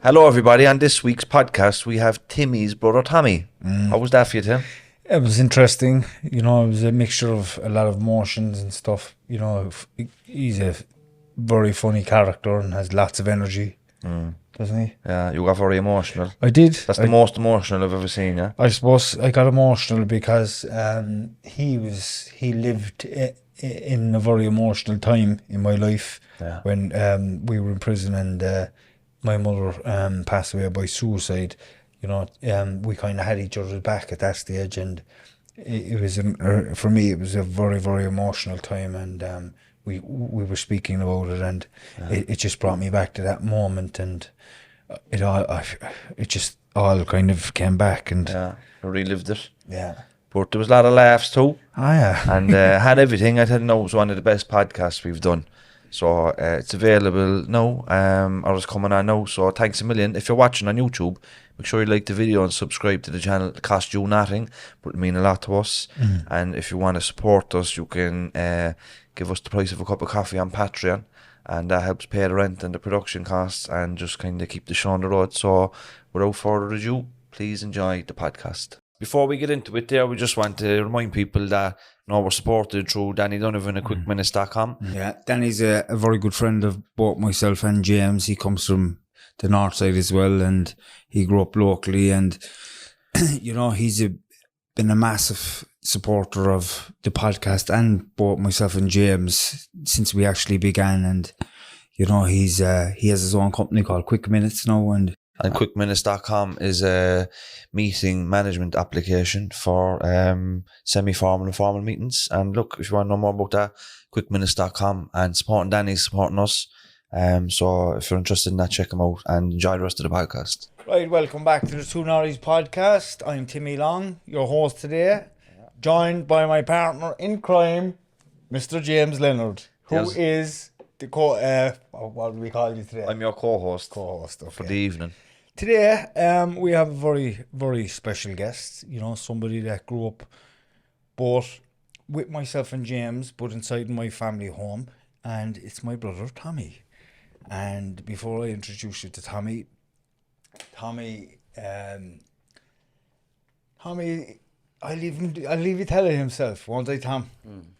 Hello, everybody. On this week's podcast, we have Timmy's brother, Tommy. How was that for you, Tim? It was interesting. It was a mixture of a lot of emotions and stuff. He's a very funny character and has lots of energy, doesn't he? Yeah, you got very emotional. I did. That's the most emotional I've ever seen, yeah? I suppose I got emotional because he lived in a very emotional time in my life when we were in prison and my mother passed away by suicide. We kind of had each other's back at that stage, and it was for me it was a very, very emotional time, and we were speaking about it, and it just brought me back to that moment, and it just all kind of came back, and I relived it. Yeah. But there was a lot of laughs too. Oh, yeah. And had everything. I didn't know it was one of the best podcasts we've done. So it's available now, or it's coming on now. So thanks a million. If you're watching on YouTube, make sure you like the video and subscribe to the channel. It costs you nothing, but it means a lot to us. And if you want to support us, you can give us the price of a cup of coffee on Patreon. And that helps pay the rent and the production costs and just kind of keep the show on the road. So without further ado, please enjoy the podcast. Before we get into it there, we just want to remind people that we're supported through Danny Donovan at quickminutes.com. Yeah, Danny's a very good friend of both myself and James. He comes from the northside as well, and he grew up locally, and he's been a massive supporter of the podcast and both myself and James since we actually began. And he has his own company called Quick Minutes now, and quickminutes.com is a meeting management application for semi-formal and formal meetings. And look, if you want to know more about that, quickminutes.com, and supporting Danny's supporting us. So if you're interested in that, check them out and enjoy the rest of the podcast. Right, welcome back to the Two Norries podcast. I'm Timmy Long, your host today, joined by my partner in crime, Mr. James Leonard, who is the what do we call you today? I'm your co-host. Okay. For the evening. Today, we have a very, very special guest, somebody that grew up both with myself and James, but inside my family home, and it's my brother, Tommy. And before I introduce you to Tommy, I'll leave you tell it himself, won't I, Tom?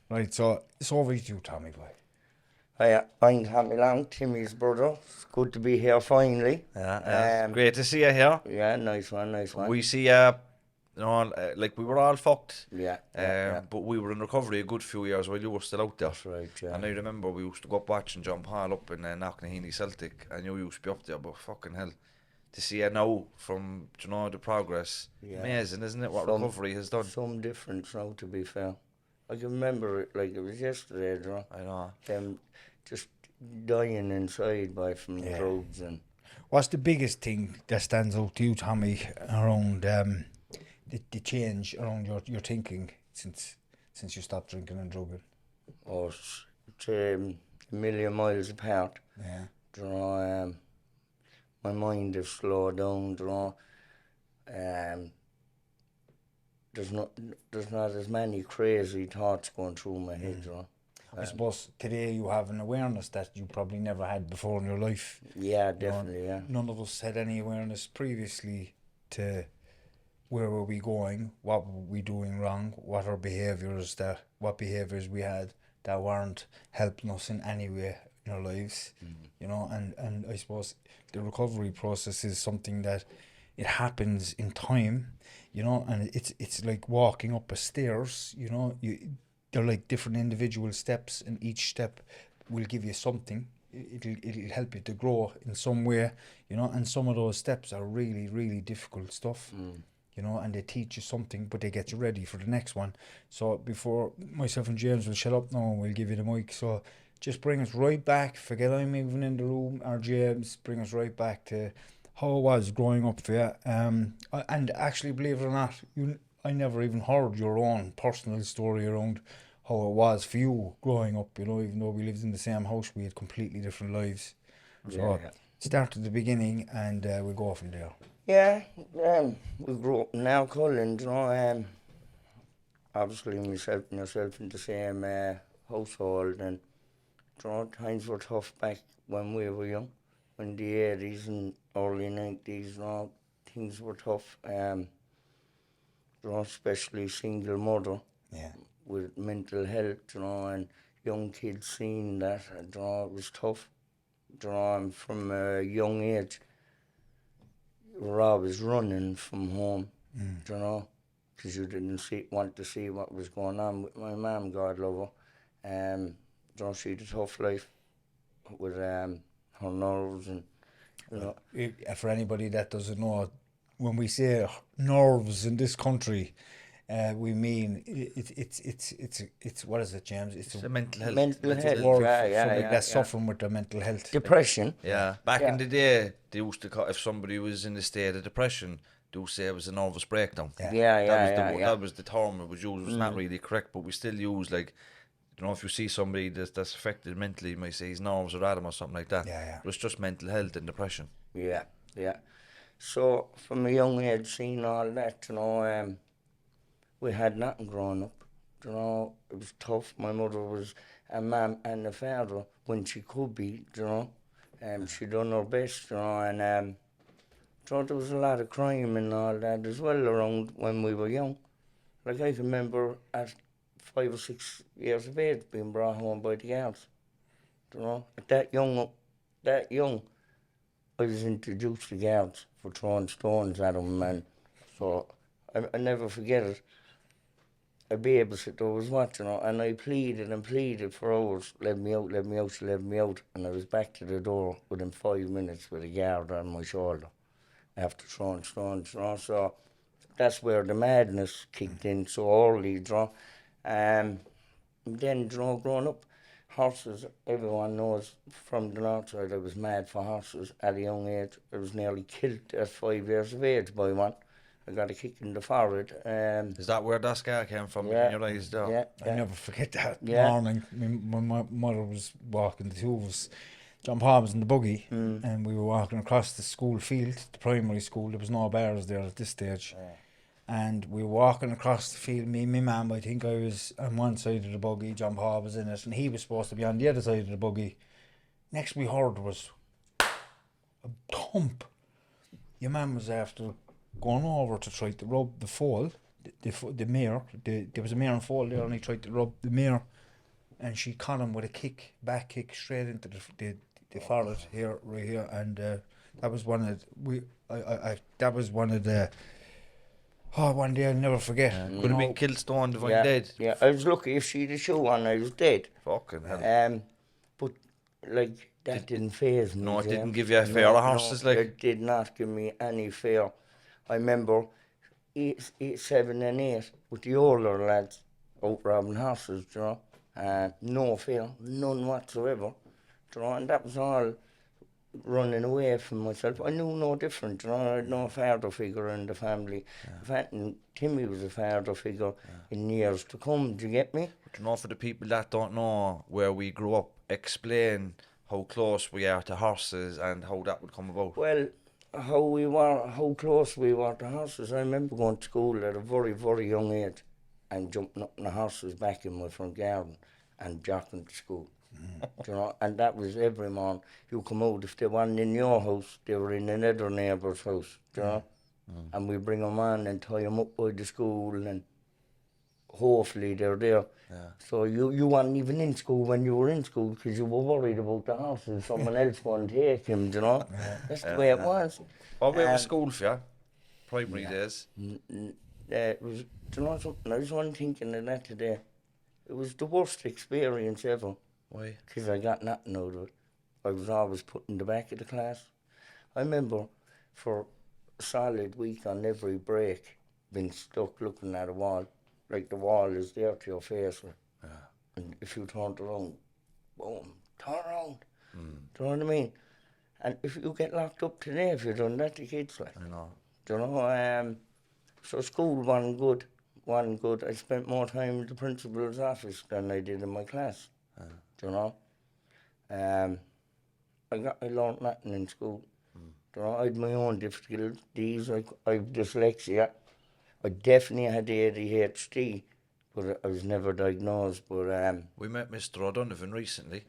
Right, so it's over to you, Tommy, boy. Hi, I'm Tommy Long, Timmy's brother. It's good to be here finally. Yeah, great to see you here. Yeah, nice one. We see you, like we were all fucked. Yeah. But we were in recovery a good few years while you were still out there. That's right, yeah. And I remember we used to go up watching John Paul up in Knocknaheeny Celtic, and you used to be up there, but fucking hell. To see you now from, the progress. Yeah. Amazing, isn't it, what recovery has done? Some difference now, to be fair. I can remember it like it was yesterday, I know. Them just dying inside from the drugs. And what's the biggest thing that stands out to you, Tommy, around the change around your thinking since you stopped drinking and drugging? Oh, it's a million miles apart. Yeah. My mind has slowed down. There's not as many crazy thoughts going through my head. I suppose today you have an awareness that you probably never had before in your life. Yeah, definitely, yeah. None of us had any awareness previously to where were we going, what were we doing wrong, what behaviours we had that weren't helping us in any way in our lives. And I suppose the recovery process is something that it happens in time, and it's like walking up a stairs, they're like different individual steps, and each step will give you something. It'll help you to grow in some way, and some of those steps are really, really difficult stuff, and they teach you something, but they get you ready for the next one. So before myself and James will shut up now and we'll give you the mic, so just bring us right back, forget I'm even in the room, or James, bring us right back to how it was growing up for you. And actually, believe it or not, I never even heard your own personal story around how it was for you growing up, even though we lived in the same house, we had completely different lives. So start at the beginning and we'll go from there. Yeah, we grew up in Alcoholin, obviously myself and yourself in the same household, and times were tough back when we were young. in the 80s and early 90s, you know, things were tough. You know, especially single mother Yeah. with mental health, you know, and young kids seeing that, you know, it was tough. You know, and from a young age, you were always running from home, you know, because you didn't want to see what was going on with my mum, God love her. You know, she had a tough life with her nerves and, you know. For anybody that doesn't know, when we say nerves in this country, we mean it's what is it, James? It's a mental health. Mental health, word yeah, somebody yeah, that's yeah. suffering with their mental health. Depression. Yeah, back Yeah. in the day, they used to call, if somebody was in a state of depression, they would say it was a nervous breakdown. Yeah. Yeah, That yeah, was yeah, the yeah. that was the term it was used. It was not really correct, but we still use, like, you know, if you see somebody that's affected mentally, you might say his nerves are at him or something like that. Yeah, yeah. But it's just mental health and depression. Yeah, yeah. So from a young age, seeing all that, you know, we had nothing growing up. You know, it was tough. My mother was a mum and a father when she could be, you know. She done her best, you know, and so there was a lot of crime and all that as well around when we were young. Like I can remember at 5 or 6 years of age being brought home by the guards. You know, at that young, I was introduced to guards for throwing stones at them, and so I never forget it. A babysitter was watching her, and I pleaded and pleaded for hours. Let me out, let me out, she let me out. And I was back to the door within 5 minutes with a guard on my shoulder after throwing stones. You know? So that's where the madness kicked in so early. You know? Then, you know, growing up, horses, everyone knows from the north side I was mad for horses at a young age. I was nearly killed at 5 years of age by one. I got a kick in the forehead. Is that where that scar came from Yeah, in your eyes, though? yeah, I never forget that Yeah. morning when my mother was walking, the two of us, John Paul was in the buggy, and we were walking across the school field, the primary school. There was no bars there at this stage. And we were walking across the field, me and my mum. I think I was on one side of the buggy, John Paul was in it, and he was supposed to be on the other side of the buggy. Next we heard was a thump. Your mum was after going over to try to rub the foal, the mirror. There was a mirror and foal there, and he tried to rub the mirror, and she caught him with a kick, back kick, straight into the forehead here, right here, and that was one of that was one of the. Oh, one day I'll never forget. Could have been killed, stoned, if I'm dead. Yeah, I was lucky. If she'd a shoe on, I was dead. Fucking hell. But like that didn't faze me. No, it didn't James. give you a fear of horses, no, like? it did not give me any fear. I remember 8, 7 and 8 with the older lads out robbing horses, you know. No fear, none whatsoever. You know, and that was all running away from myself. I knew no different, you know. I had no father figure in the family. In fact, Timmy was a father figure in years to come. Do you get me? But, you know, for the people that don't know where we grew up, explain how close we are to horses and how that would come about. Well, how close we were to horses. I remember going to school at a very, very young age and jumping up on the horses back in my front garden and jockeying to school. You know, and that was every morning. You come out, if they weren't in your house, they were in another neighbour's house, you know. And we bring them on and tie them up by the school, and hopefully they're there. So you weren't even in school when you were in school because you were worried about the horses, someone else going to take him, you know. That's the way it was. Oh, where was school for you? Primary days. It was, do you know something? I was one thinking of that today. It was the worst experience ever. Why? Because I got nothing out of it. I was always put in the back of the class. I remember for a solid week on every break being stuck looking at a wall. Like the wall is there to your face. And if you turned around, boom, turn around. Do you know what I mean? And if you get locked up today, if you've done that to kids, like, I know. do you know, so school wasn't good. I spent more time in the principal's office than I did in my class. Do you know? I learned nothing in school. Do you know, I had my own difficulties. I've dyslexia. I definitely had ADHD, but I was never diagnosed. But we met Mr. O'Donovan recently.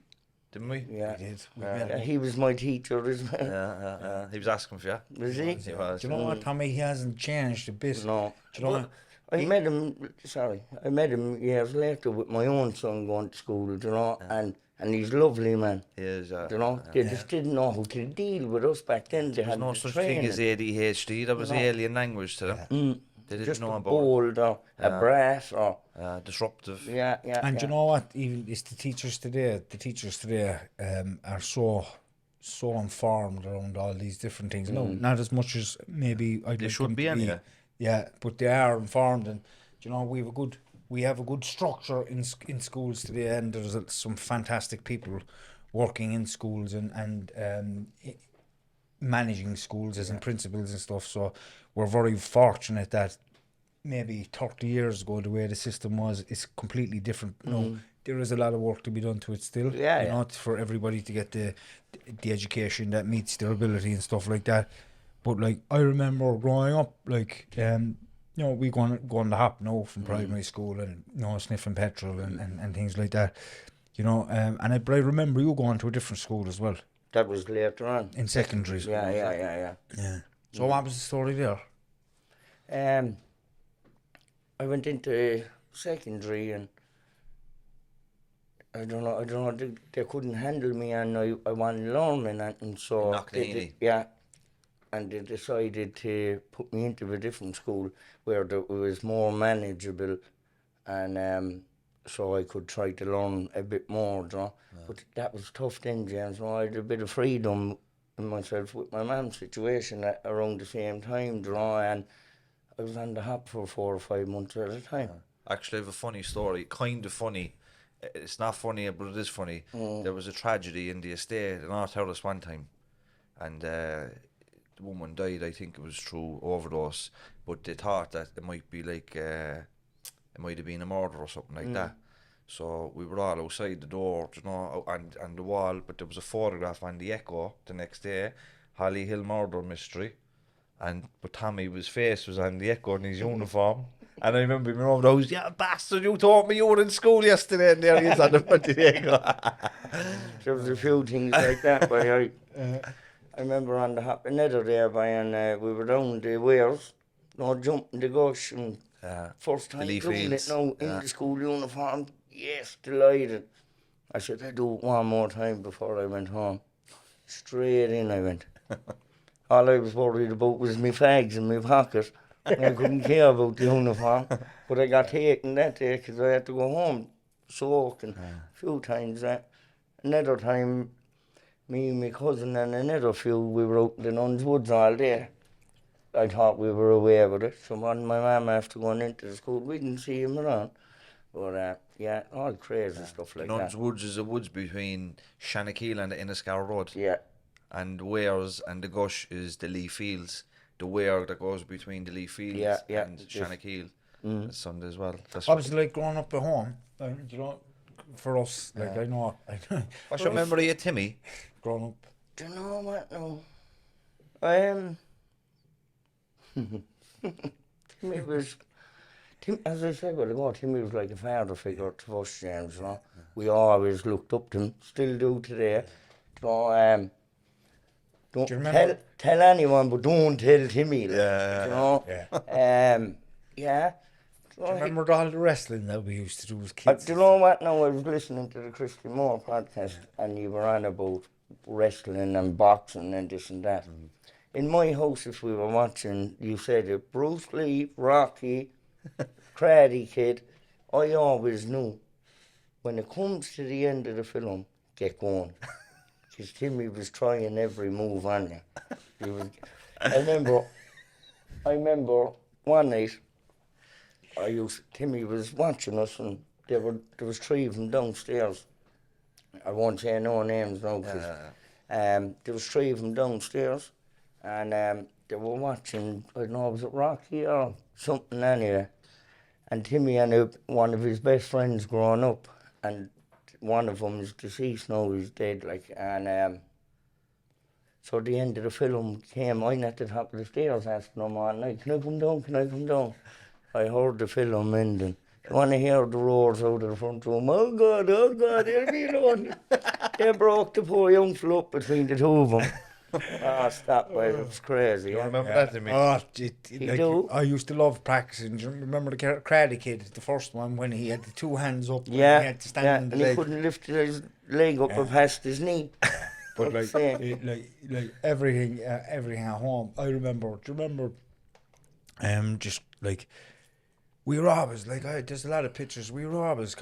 didn't we? Yeah. We did. We Yeah. met Yeah, him. he was my teacher as well. He was asking for you. Was he? He was. Do you know what, Tommy? He hasn't changed a bit. No. Do you know what? I met him years later with my own son going to school, you know, and he's lovely, man. He is. You know, they just didn't know how to deal with us back then. They There's had no the such training. thing as ADHD. That was No. alien language to them. They didn't Just know a about bold or a brass or disruptive. yeah. And you know what? Even it's the teachers today. The teachers today are so informed around all these different things. No, not as much as maybe I'd like should them be to anyway. Yeah, but they are informed, and you know we have a good structure in schools today, and there's some fantastic people working in schools and managing schools as in principals and stuff. So we're very fortunate that maybe 30 years ago the way the system was is completely different. No, there is a lot of work to be done to it still. Yeah, you yeah. know, for everybody to get the education that meets their ability and stuff like that. But like I remember growing up, like you know, we go on the hop now from primary school and you know sniffing petrol and things like that. You know, but I remember you going to a different school as well That was later on. in secondary school. Yeah. Yeah. So what was the story there? I went into secondary and I don't know, they couldn't handle me and I wanted learning and so Knockneely. and they decided to put me into a different school where it was more manageable and so I could try to learn a bit more, you know. But that was tough then, James. You know, I had a bit of freedom in myself with my mum's situation around the same time, you know, and I was on the hop for 4 or 5 months at a time. Actually, I have a funny story. Kind of funny. It's not funny, but it is funny. There was a tragedy in the estate in North House one time, and the woman died. I think it was through overdose, but they thought that it might be like it might have been a murder or something like that. So we were all outside the door, you know, and the wall. But there was a photograph on the Echo the next day, Holly Hill murder mystery, but Tommy's face was on the Echo in his uniform. And I remember being over the house, yeah, bastard, you told me you were in school yesterday, and there he is on the front of the Echo. There was a few things like that, but I remember on the hop another day, and we were down the Wales, jumping the gush, and first time Lee doing Fields. it now in the school uniform. Yes, delighted. I said I'd do it one more time before I went home. Straight in I went. All I was worried about was my fags and my pocket. And I couldn't care about the uniform. But I got taken that day because I had to go home soaking a few times. Another time, me and my cousin and another few, we were out in the Nuns Woods all day. I thought we were away with it. So when my mum, after going into the school, we didn't see him around. But yeah, all crazy stuff like Nuns that. Woods is the woods between Shanakeel and the Inniscar Road. Yeah. And Wares and the Gush is the Lee Fields. The Ware that goes between the Lee Fields and Shanakeel. That's Sunday as well. That's What was it like growing up at home? Like, you know, for us, like I know. What's your memory of Timmy? Growing up. Do you know what? No. Timmy was, as I said, Timmy was like a father figure to us, James. You know, we always looked up to him, still do today. So, don't tell anyone, but don't tell Timmy. Like, you know. Yeah. Do you remember all the wrestling that we used to do as kids? Do you know what? No, I was listening to the Christian Moore podcast, and you were on about wrestling and boxing and this and that. In my house, if we were watching, you said it, Bruce Lee, Rocky, Karate Kid, I always knew when it comes to the end of the film, get going. Because Timmy was trying every move on you. I remember one night, Timmy was watching us, and there was 3 of them downstairs. I won't say no names now, because there was 3 of them downstairs, and they were watching, I don't know, was it Rocky or something anyway. And Timmy and one of his best friends growing up, and one of them is deceased now, he's dead, like, and so the end of the film came, I'm at the top of the stairs asking him all night, can I come down? I heard the film ending, Want to hear the roars out of the front room? Oh God, leave me alone. They broke the poor young fella up between the two of them. Ah, stop, boy, it was crazy. You Yeah? remember that, Timmy? Oh, He like, do. I used to love practicing. Do you remember the Karate Kid, the first one, when he had the two hands up and he Yeah, had to stand yeah, on the and he leg? couldn't lift his leg up and past his knee. But Fuck's like, sake. like everything at home. I remember. Do you remember? Just like we were always like, there's a lot of pictures. We were always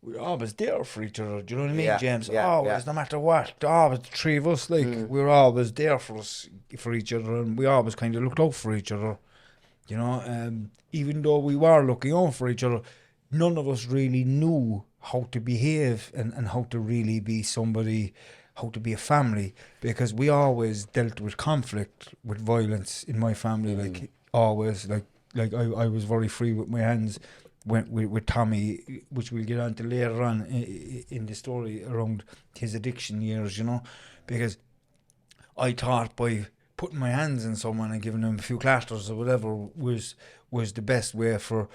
we were always there for each other. Do you know what I mean, Yeah, James? yeah, Always, yeah. no matter what. Always the three of us, like we were always there for each other, and we always kind of looked out for each other. You know, even though we were looking out for each other, none of us really knew how to behave and how to really be somebody, how to be a family, because we always dealt with conflict, with violence in my family, like always, like I was very free with my hands with Tommy, which we'll get on to later on in the story around his addiction years, you know, because I thought by putting my hands in someone and giving them a few clasters or whatever was the best way for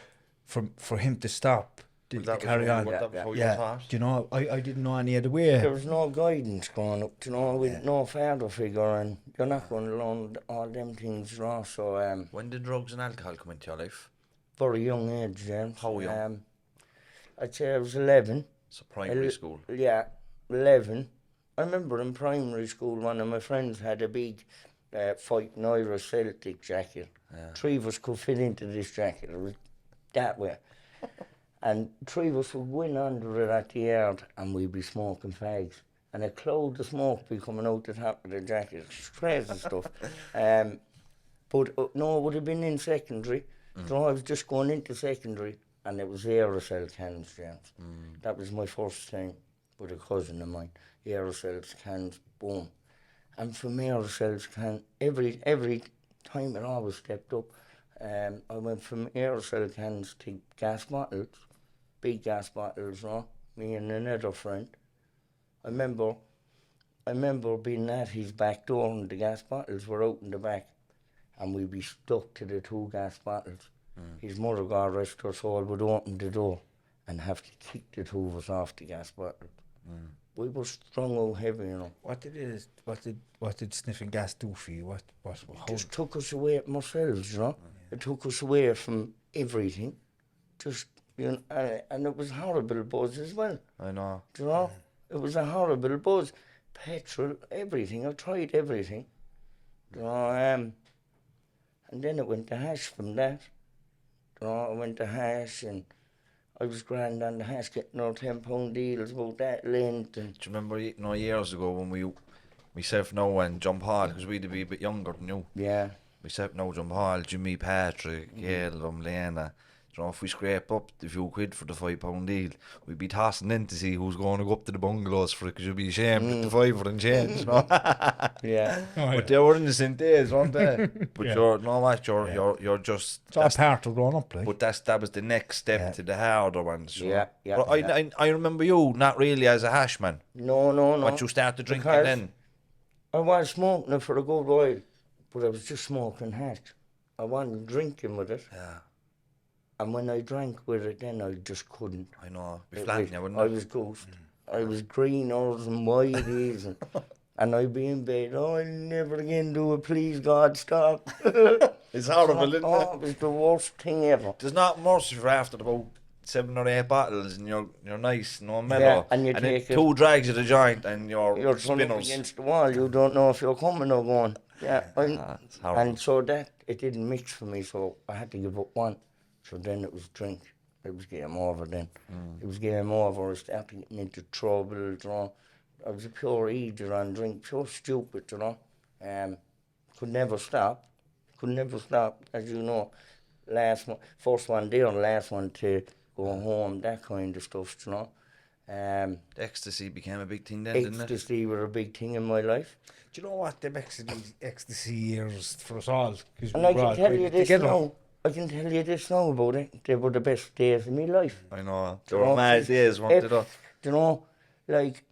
him to stop, to carry on. That was how you Yeah, thought. do you know, I didn't know any other way. There was no guidance growing up, you know, with no father figure, and you're not going to learn all them things, you know. So, When did drugs and alcohol come into your life? very young age, James. How young? I'd say I was 11. So primary school. Yeah, 11. I remember in primary school, one of my friends had a big fight Norries Celtic jacket. Yeah. Three of us could fit into this jacket. It was that way. And three of us would go in under it at the yard and we'd be smoking fags. And a cloud of smoke be coming out the top of the jacket. It's crazy stuff. But no, it would have been in secondary. So I was just going into secondary and it was aerosol cans, James. That was my first time with a cousin of mine. Aerosol cans, boom. And from aerosol cans, every time it always stepped up. I went from aerosol cans to gas bottles, big gas bottles, no? Me and another friend. I remember being at his back door and the gas bottles were out in the back and we'd be stuck to the two gas bottles. His mother, God rest her soul, would open the door and have to kick the two of us off the gas bottles. We were strung out heavy, you know. What did sniffing gas do for you? What Just took us away from ourselves, you know. It took us away from everything. Just, you know, and it was horrible buzz as well. I know. Do you know? It was a horrible buzz. Petrol, everything. I tried everything. You know, and then it went to hash from that. You know, I went to hash and I was grand on the hash getting our £10 deals about that length. And Do you remember, years ago when myself now and John Paul, because we'd be a bit younger than you. yeah, Myself now, John Paul, Jimmy, Patrick, Gail, Lena. You know, if we scrape up the few quid for the £5 deal, we'd be tossing in to see who's going to go up to the bungalows for it, because you'd be ashamed with the fiver and change, you know. yeah. But they were innocent days, weren't they? But Yeah. you're just. It's all part of growing up, like. But that was the next step to the harder ones. You know. Yeah, yeah, But yeah. I remember you not really as a hash man. No. Once you started drinking, Because then I was smoking it for a good while, but I was just smoking hash. I wasn't drinking with it. yeah, And when I drank with it, then I just couldn't. I know. Be It flattening was- you, wouldn't I it? was ghost. I was greeners and whiteys and I'd be in bed, oh, I'll never again do it, please God, stop. It's horrible, isn't Oh, it? it was the worst thing ever. There's not much if you're after about 7 or 8 bottles and you're nice, no mellow. Yeah, and you then take it- 2 drags of the joint and you're You're thrown up spinners. against the wall, you don't know if you're coming or going. Yeah, It's horrible. and so that, it didn't mix for me, so I had to give up one. So then it was drink. It was game over then. It was game over. I started getting into trouble, you know. I was a pure eater on drink, pure stupid, you know. Could never stop. As you know. First one there, last one to go home, that kind of stuff, you know. Ecstasy became a big thing then, didn't it? Ecstasy were a big thing in my life. Do you know what the ecstasy years for us all? 'Cause And we I were all can tell quite you this together. now. I can tell you this now about it. They were the best days of my life. I know. They You were know, mad days, weren't they? though? You know, like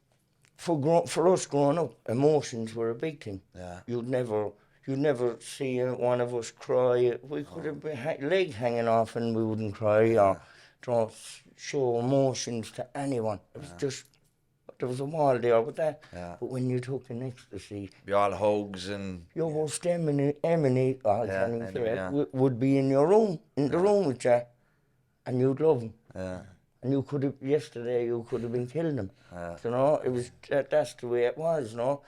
for us growing up, emotions were a big thing. Yeah. You'd never you'd never see one of us cry. We could have been leg hanging off and we wouldn't cry or show emotions to anyone. It was just, there was a wall there with that. Yeah. But when you took an ecstasy, Be all hugs and your worst enemy, I can't even say it, yeah. would be in your room, in the room with you, and you'd love him. yeah. And you could have, yesterday, you could have been killing him. Yeah. You know, it was, that's the way it was, you know.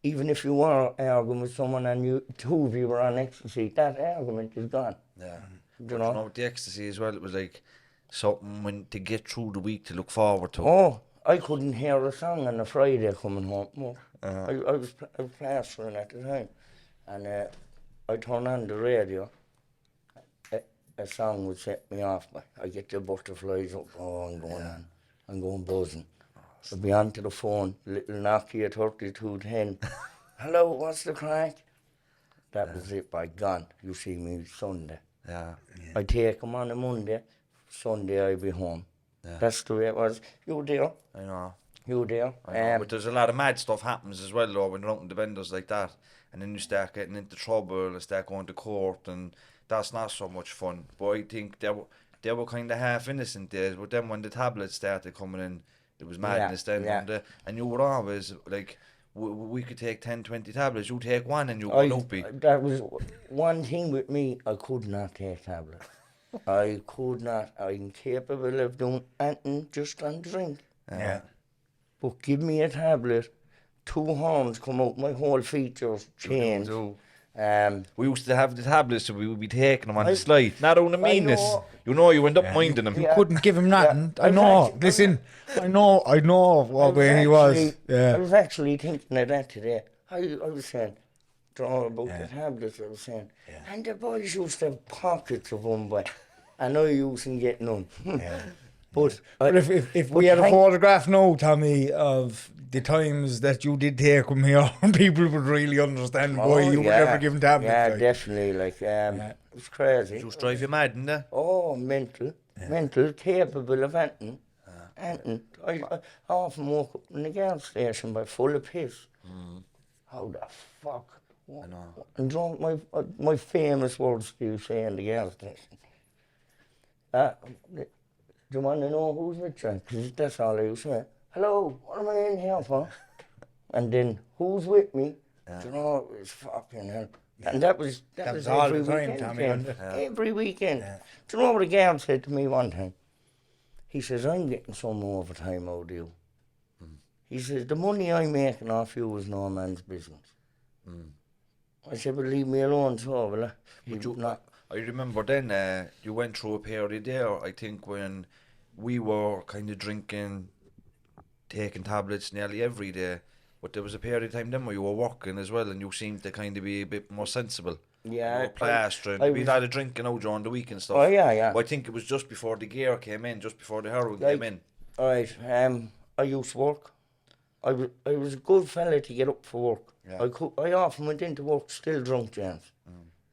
Even if you were arguing with someone and you, two of you were on ecstasy, that argument is gone. Yeah. You But know? you know, with the ecstasy as well, it was like something when to get through the week to look forward to. Oh, I couldn't hear a song on a Friday coming home. No. I was plastering at the time. And I turned on the radio. A song would set me off. I get the butterflies up. Oh, I'm going on. I'm going buzzing. I'd be onto the phone, little Nokia 3210. Hello, what's the crack? That was it, by gone. You see me Sunday. Yeah. I take him on a Monday. Sunday I'll be home. Yeah. That's the way it was. You there? I know. You there? I know. But there's a lot of mad stuff happens as well, though, when you're out in the benders like that. And then you start getting into trouble and start going to court, and that's not so much fun. But I think they were kind of half innocent days. But then when the tablets started coming in, it was madness then. And you were always like, we could take 10, 20 tablets. You take one and you go loopy. That was one thing with me. I could not take tablets. I could not. I'm capable of doing anything just on drink. Yeah. But give me a tablet, 2 horns come out, my whole features change. We used to have the tablets, so we would be taking them on the slide. Not on the meanness. You know, you end up minding them. You couldn't give him nothing. I know. Listen, I know what way he was. I was actually thinking of that today. I was saying, about the tablets, I was saying. And the boys used to have pockets of them, but I know you used to get none. But if we had a photograph now, Tommy, of the times that you did take him here, people would really understand why you were never given tablets. Yeah, like. definitely. Like, it was crazy. Just drive you mad, didn't they? Oh, mental, capable of anything. I often woke up in the gas station by full of piss. How the fuck? I know. And drunk my famous words do you say in the gas station. Do you want to know who's with you? Because that's all I used to say. Hello, what am I in here for? And then, who's with me? Do you know, it was fucking hell. And that was all every the time, weekend. Tommy, Every weekend. Do you know what a girl said to me one time? He says, I'm getting some overtime out of you. He says, the money I'm making off you is no man's business. I said, well, leave me alone, so will I? I remember then you went through a period there, I think, when we were kind of drinking, taking tablets nearly every day. But there was a period of time then where you were working as well, and you seemed to kind of be a bit more sensible. Yeah. You were plastering. We had a lot of drinking out during the week and stuff. Oh, yeah. But I think it was just before the gear came in, just before the heroin came in. All right. I used to work. I was a good fella to get up for work. Yeah. I often went into work still drunk, James.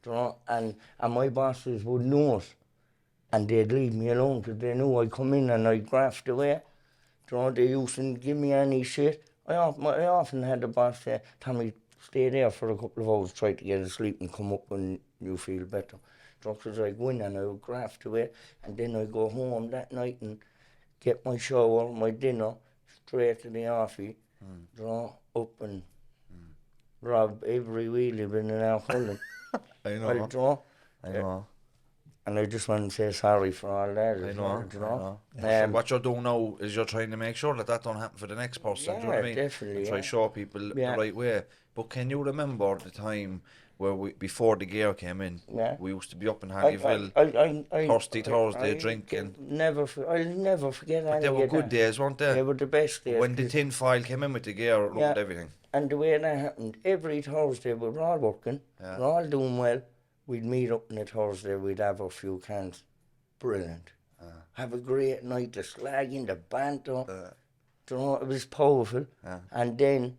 You know, and my bosses would know it, and they'd leave me alone because they knew I'd come in and I'd graft away. You know, they used to give me any shit. I often had the boss say, Tommy, stay there for a couple of hours, try to get asleep and come up when you feel better. Because I'd go in and I would graft away, and then I'd go home that night and get my shower, my dinner, straight to the office, draw up and rob every wheelie bin in our Holland. I know. I'll draw. I know. And I just want to say sorry for all that. I know. You know? So what you're doing now is you're trying to make sure that don't happen for the next person. Do you know what I mean? Definitely. And try to show people the right way. But can you remember the time where before the gear came in, we used to be up in Haggiville, thirsty Thursday, drinking. I'll never forget any of that. They were good days, weren't they? They were the best days. When the tin foil came in with the gear, it looked everything. And the way that happened, every Thursday we were all working, we're all doing well. We'd meet up on a Thursday, we'd have a few cans. Brilliant. Have a great night, the slagging, the banter. You know, it was powerful. And then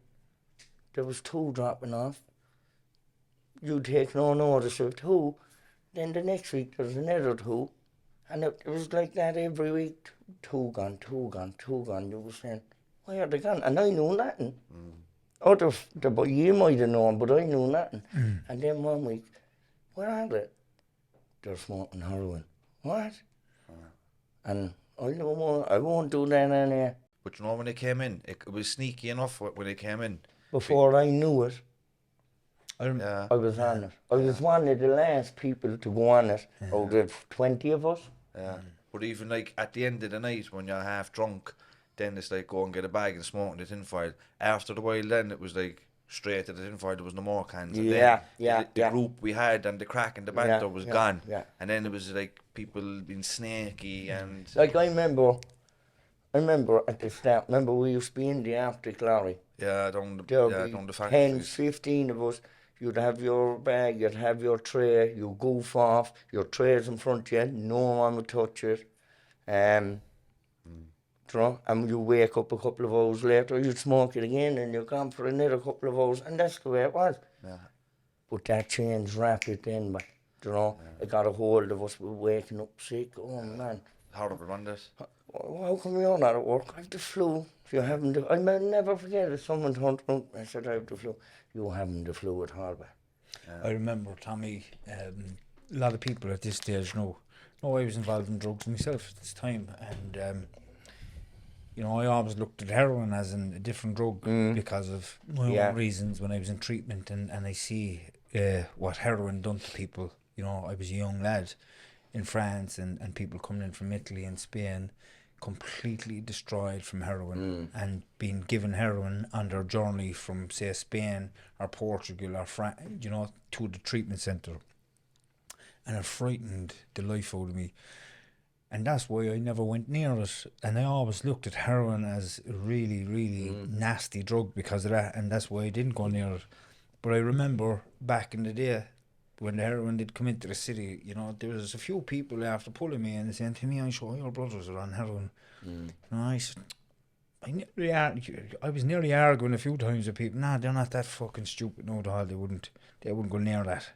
there was 2 dropping off. You take no notice of 2. Then the next week there was another 2. And it was like that every week. 2 gone, 2 gone, 2 gone. You were saying, where are they gone? And I knew nothing. But you might have known, but I knew nothing. And then one week, where are they? They're smoking heroin. What? And I know I won't do that anymore. But you know, when they came in, it was sneaky enough when they came in. Before I knew it, Yeah. I was on it. I was one of the last people to go on it. Out of 20 of us. Yeah. But even like at the end of the night when you're half drunk, then it's like go and get a bag and smoke in the tin foil. After the while then it was like straight to the tin foil, there was no more cans. And then the group we had and the crack and the banter was gone. Yeah. And then it was like people being snaky and Like I remember at the start, we used to be in the Arctic lorry. down the There'd be 10, factories. 15 of us. You'd have your bag, you'd have your tray, you goof off, your tray's in front of you, no one would touch it. You know, and you wake up a couple of hours later, you'd smoke it again, and you're gone for another couple of hours, and that's the way it was. Yeah. But that changed rapid then, but, you know, it got a hold of us, we were waking up sick, oh man. Horrible, wasn't it? How come you're not at work? I have the flu. If you haven't, I may never forget it. Someone turned around and said, I have the flu. You haven't the flu at Harbour. I remember, Tommy, a lot of people at this stage know I was involved in drugs myself at this time. And, you know, I always looked at heroin as a different drug because of my own reasons when I was in treatment. And I see what heroin done to people. You know, I was a young lad in France and people coming in from Italy and Spain completely destroyed from heroin and being given heroin on their journey from, say, Spain or Portugal or France, you know, to the treatment centre. And it frightened the life out of me. And that's why I never went near it. And I always looked at heroin as a really, really nasty drug because of that. And that's why I didn't go near it. But I remember back in the day, when the heroin did come into the city, you know, there was a few people after pulling me and saying to me, I'm sure your brothers are on heroin. You know, I said, I was nearly arguing a few times with people, nah, they're not that fucking stupid, no, they wouldn't go near that.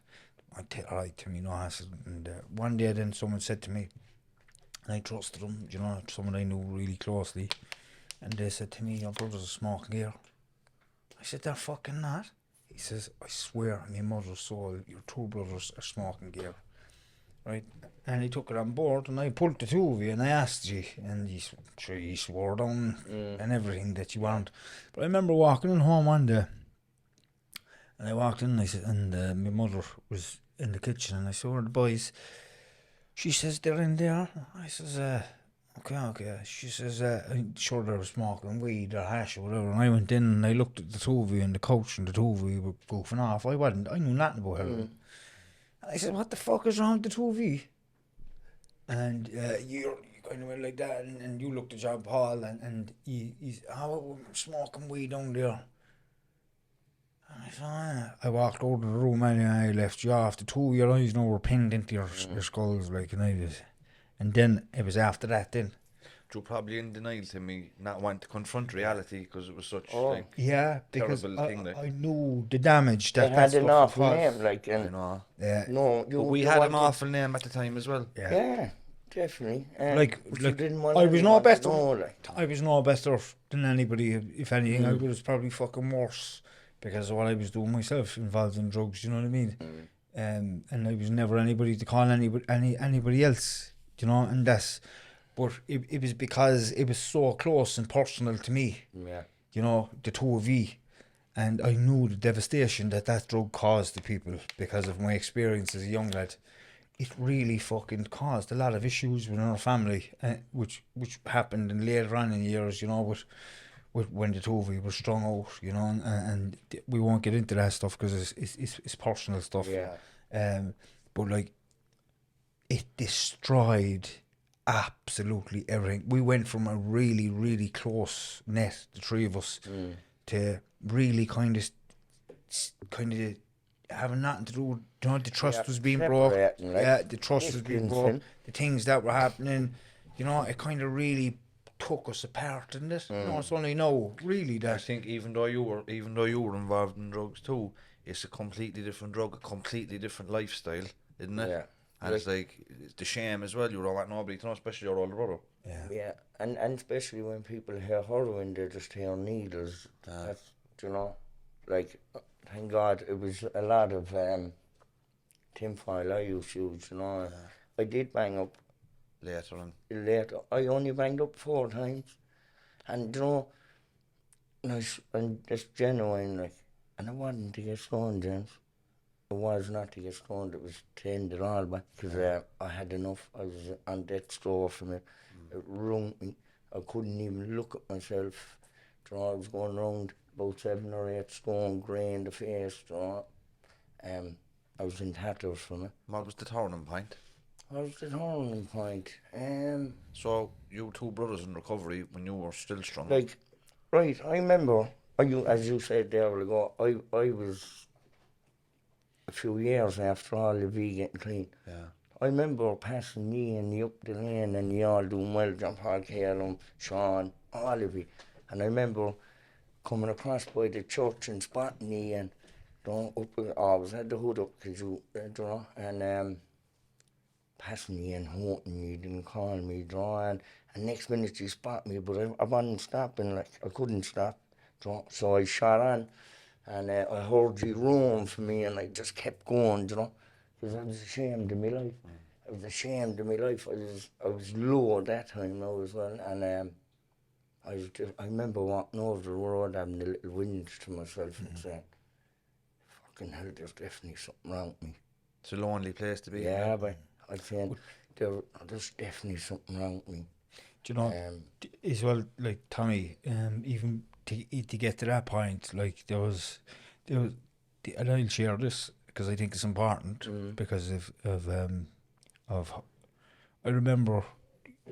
I tell all right, Timmy, no hassle. And one day then someone said to me, and I trusted them, you know, someone I knew really closely, and they said to me, your brothers are smoking gear. I said, they're fucking not. He says, I swear on my mother's soul, your two brothers are smoking gear. Right? And he took it on board, and I pulled the two of you, and I asked you, and he swore down and everything that you want. But I remember walking in home one day, and I walked in, and I said, and my mother was in the kitchen, and I saw the boys. She says, they're in there. I says, okay. She says, I'm sure they were smoking weed or hash or whatever. And I went in and I looked at the two of you on the couch, and the two of you were goofing off. I knew nothing about heroin. And I said, what the fuck is wrong with the two of you? And you kind of went like that, and you looked at John Paul, and he's, we're smoking weed down there. And I said, I walked over to the room and I left you off. The two of your eyes now were pinned into your skulls, like, and then it was after that then. You probably in denial to me not want to confront reality because it was such because terrible thing. Like. I knew the damage that It had an awful name, like, and we had an awful name at the time as well. Yeah, definitely. Like you didn't want I was no better. I was no better than anybody. If anything, I was probably fucking worse because of what I was doing myself, involved in drugs. You know what I mean? And I was never anybody to call anybody else. You know, and that's. But it was because it was so close and personal to me. Yeah. You know, the two of you. And I knew the devastation that drug caused to people because of my experience as a young lad. It really fucking caused a lot of issues within our family, which happened in later on in years, you know, with when the two of you were strung out, you know, and we won't get into that stuff because it's personal stuff. Yeah. But like, it destroyed absolutely everything. We went from a really, really close net, the three of us, to really kind of having nothing to do. You know, the trust was being broke. The trust was being broke. The things that were happening, you know, it kind of really took us apart, didn't it? You know, it's only now, really, that I think even though you were involved in drugs too, it's a completely different drug, a completely different lifestyle, isn't it? Yeah. And it's like, it's the shame as well, you don't want nobody to know, especially your older brother. Yeah, and especially when people hear heroin, they just hear needles. That's, you know. like, thank God, it was a lot of tinfoil I used to use, you know. I did bang up Later on. later. I only banged up 4 times. And, you know, and it's genuine, like, and it wasn't to get stoned, James. It was not to get stoned, it was to end it all, but because I had enough. I was on death's door from it. It ruined me. I couldn't even look at myself. You know, I was going around about 7 or 8 stone, grey in the face, you know. I was in tatters from it. What was the turning point? What was the turning point? So, you two brothers in recovery when you were still strong. Like, right, I remember, as you said there a while ago, I was a few years after all of you getting clean. Yeah. I remember passing me and you up the lane and you all doing well, John Paul, Calum, Sean, all of you. And I remember coming across by the church and spotting me and I always had the hood up because you know, and passing me and haunting me, didn't call me, and next minute you spot me, but I wasn't stopping, like, I couldn't stop. So I shot on and I heard you roam for me and I just kept going, you know, because I was ashamed of my life. I was ashamed of my life. I was low at that time now as well, and I remember walking over the road having a little whinge to myself and saying, fucking hell, there's definitely something wrong with me. It's a lonely place to be. Yeah, but I think there's definitely something wrong with me. Do you know, as well, like, Tommy, even to get to that point, like, there was, and I'll share this because I think it's important because of I remember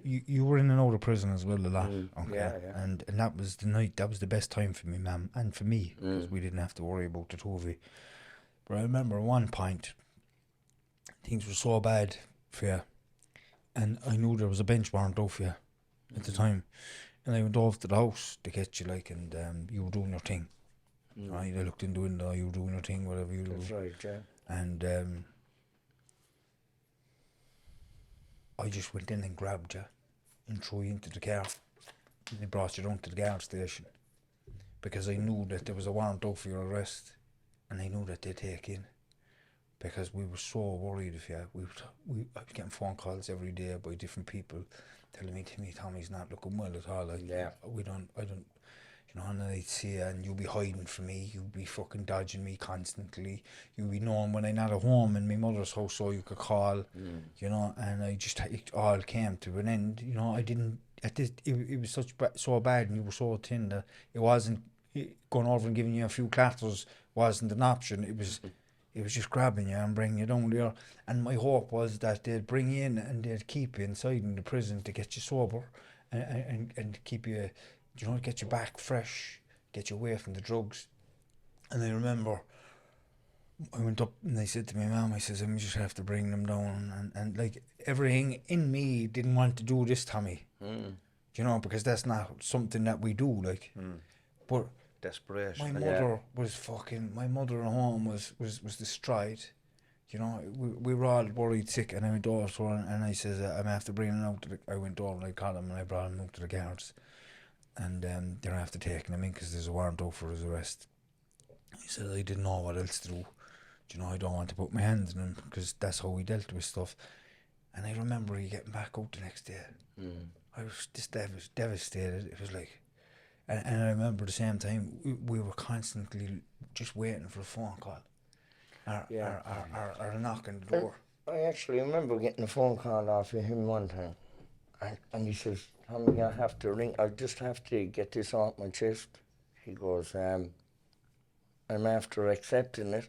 you were in and out of prison as well a lot, okay? Yeah. And that was the night, that was the best time for me, ma'am, and for me, because we didn't have to worry about the two of you. But I remember at one point, things were so bad for you, and I knew there was a bench warrant out for you at the time, and I went off to the house to get you, like, and you were doing your thing, right? I looked in the window, you were doing your thing, whatever you do. That's right, yeah. And I just went in and grabbed you and threw you into the car, and they brought you down to the guard station because I knew that there was a warrant out for your arrest, and I knew that they'd take you in. Because we were so worried of you. I was getting phone calls every day by different people telling me, Tommy's not looking well at all. Like, Yeah. I don't, you know, and I'd see you and you'd be hiding from me, you'd be fucking dodging me constantly, you'd be knowing when I'm not at home in my mother's house so you could call, you know, and it all came to an end, you know. I didn't, it was so bad and you were so thin that it wasn't, going over and giving you a few clatters wasn't an option. It was just grabbing you and bringing you down there. And my hope was that they'd bring you in and they'd keep you inside in the prison to get you sober and keep you, you know, get you back fresh, get you away from the drugs. And I remember I went up and I said to my mum, I says, I just have to bring them down. And like, everything in me didn't want to do this, Tommy. You know, because that's not something that we do, like. But desperation. my mother was my mother at home was destroyed. You know, we were all worried sick, and I went over to her and I says, I'm after bringing him out I went over and I called him and I brought him out to the guards. And they're after taking him in because there's a warrant out for his arrest. He said, I didn't know what else to do. You know, I don't want to put my hands on him because that's how we dealt with stuff. And I remember he getting back out the next day. I was just devastated. It was like, and I remember at the same time, we were constantly just waiting for a phone call. Or a knock on the door. I actually remember getting a phone call off of him one time. And he says, Tommy, I have to ring. I just have to get this off my chest. He goes, I'm after accepting it.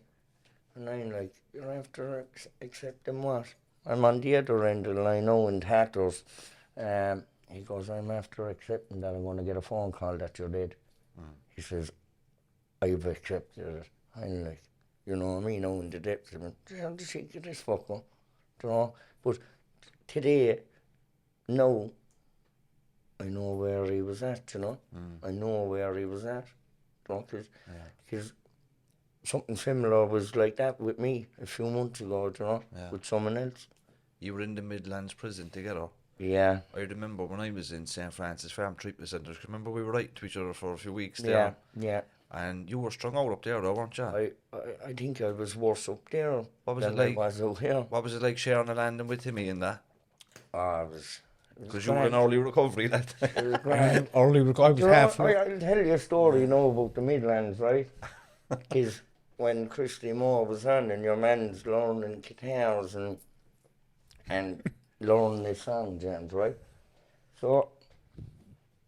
And I'm like, you're after accepting what? I'm on the other end of the line now in tatters. He goes, I'm after accepting that I'm going to get a phone call that you're dead. He says, I've accepted it. I'm like, you know what I mean, now in the depths of it. How did she get this fucker? You know? But today, now, I know where he was at, you know? I know where he was at. You know, because something similar was like that with me a few months ago, you know, with someone else. You were in the Midlands prison together. Yeah. I remember when I was in St. Francis Farm Treatment Centre. Remember we were writing to each other for a few weeks there. Yeah. And you were strung out up there, though, weren't you? I think I was worse up there What was than it like? I was out here. What was it like sharing the landing with Timmy in that? It was Because you were in early recovery that time. It was grand. I was half. I'll tell you a story, about the Midlands, right? Because when Christy Moore was on, and your man's learning guitars and learning the song, James, right? So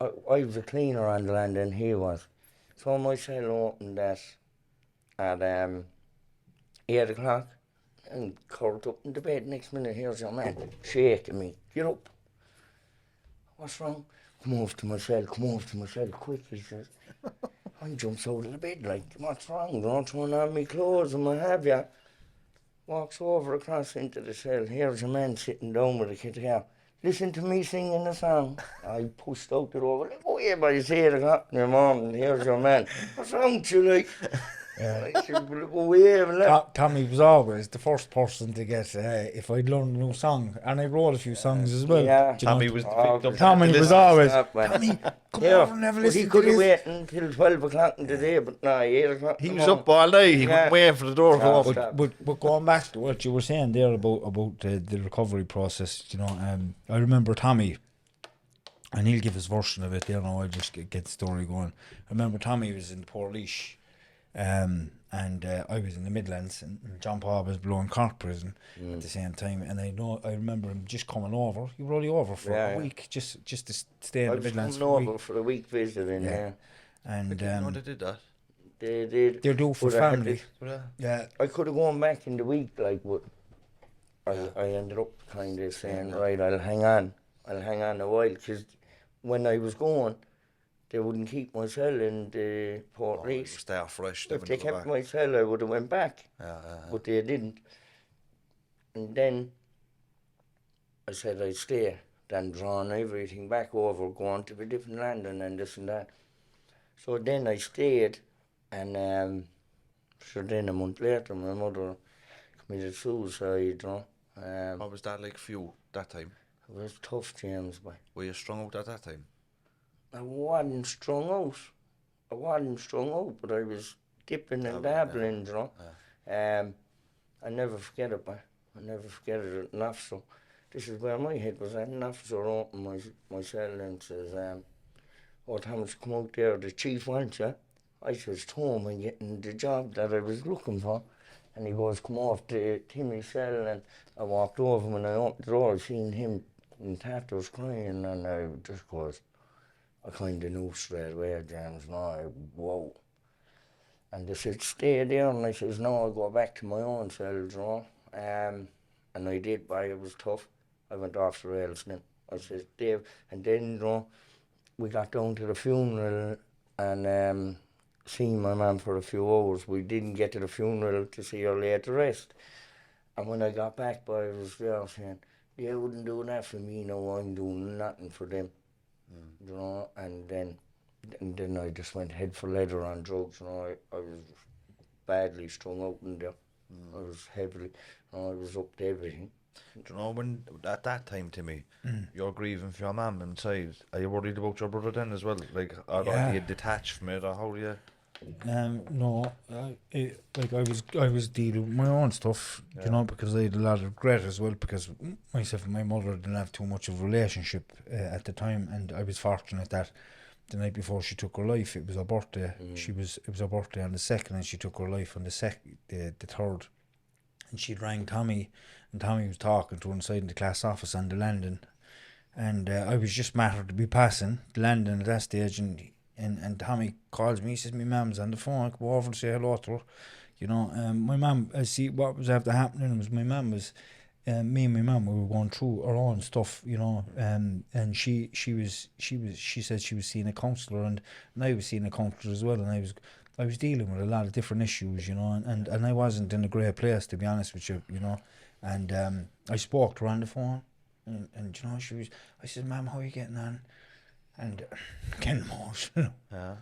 I was a cleaner on the land, and he was. So my cell opened that at 8 o'clock, and curled up in the bed. Next minute, here's your man shaking me. Get up. What's wrong? Come over to my cell, quick, he says. I jumps out of the bed like, what's wrong? Don't turn on me clothes and what have ya. Walks over across into the cell. Here's a man sitting down with a guitar. Listen to me singing a song. I pushed out the door. Like, oh yeah, but it's 8 o'clock in the morning. Here's your man. What's wrong with you, like? I said, well, go away and let. Tommy was always the first person to get if I'd learned a new song, and I wrote a few songs as well. Yeah. Do you know? Tommy was the victim. Tommy was Listen. always Tommy, come over and have a but he listen to could have this. waited until 12 o'clock in the day, but no, 8 o'clock. He in was the up all night. He Yeah. couldn't wait for the door to Yeah, open. stop. But going back to what you were saying there about the recovery process, I remember Tommy, and he'll give his version of it. I'll just get the story going. I remember Tommy was in Portlaoise, and I was in the Midlands, and John Paul was below Cork prison at the same time. And I remember him just coming over. He were only over for a week, just to stay in I the was Midlands coming for a over week. for a week visiting, yeah. And I didn't know they did that. They did. they're due for But I had family. Yeah. I could have gone back in the week, like, but I ended up kind of saying, right, I'll hang on a while, because when I was going, they wouldn't keep my cell in the Port You Reese. stay fresh. If they kept my cell, I would have went back, but they didn't. And then I said I'd stay, then drawn everything back over, going to a different landing and this and that. So then I stayed, and so then a month later, my mother committed suicide, What was that like for you that time? It was tough, James, but Were you strung out at that time? I wasn't strung out, but I was dipping and dabbling, I never forget it, but I never forget it enough. So this is where my head was at. An officer opened my cell and says, oh, Thomas, come out there, the chief wants you. I says, Tom, I'm getting the job that I was looking for. And he goes, come off to Timmy's cell. And I walked over, when I opened the door, I seen him in tatters crying, and I just goes, I kind of knew straight away, James, whoa. And they said, stay there, and I says, no, I'll go back to my own cell, and I did, but it was tough. I went off the rails then. I says, Dave, and then, we got down to the funeral, and seen my mum for a few hours. We didn't get to the funeral to see her lay to rest. And when I got back, I was there saying, they wouldn't do that for me, no, I'm doing nothing for them. And then I just went head for leather on drugs, I was badly strung out in there. I was heavily, I was up to everything. Do you know when at that time, Timmy, you're grieving for your mum inside? Are you worried about your brother then as well? Like, are you detached from it, or how do you? No, I was dealing with my own stuff, because I had a lot of regret as well, because myself and my mother didn't have too much of a relationship at the time, and I was fortunate that the night before she took her life, it was her birthday. It was her birthday on the 2nd, and she took her life on the 3rd. And she rang Tommy, and Tommy was talking to her inside in the class office on the landing, and I was just mattered to be passing the landing at that stage, and Tommy calls me. He says, my mum's on the phone, I come over and say hello to her. My mum, I see what was after happening was my mum was, me and my mum, we were going through our own stuff, and she said she was seeing a counsellor, and I was seeing a counsellor as well, and I was dealing with a lot of different issues, and I wasn't in a great place, to be honest with you, and I spoke to her on the phone, and I said, Mum, how are you getting on? And getting emotional. Yeah.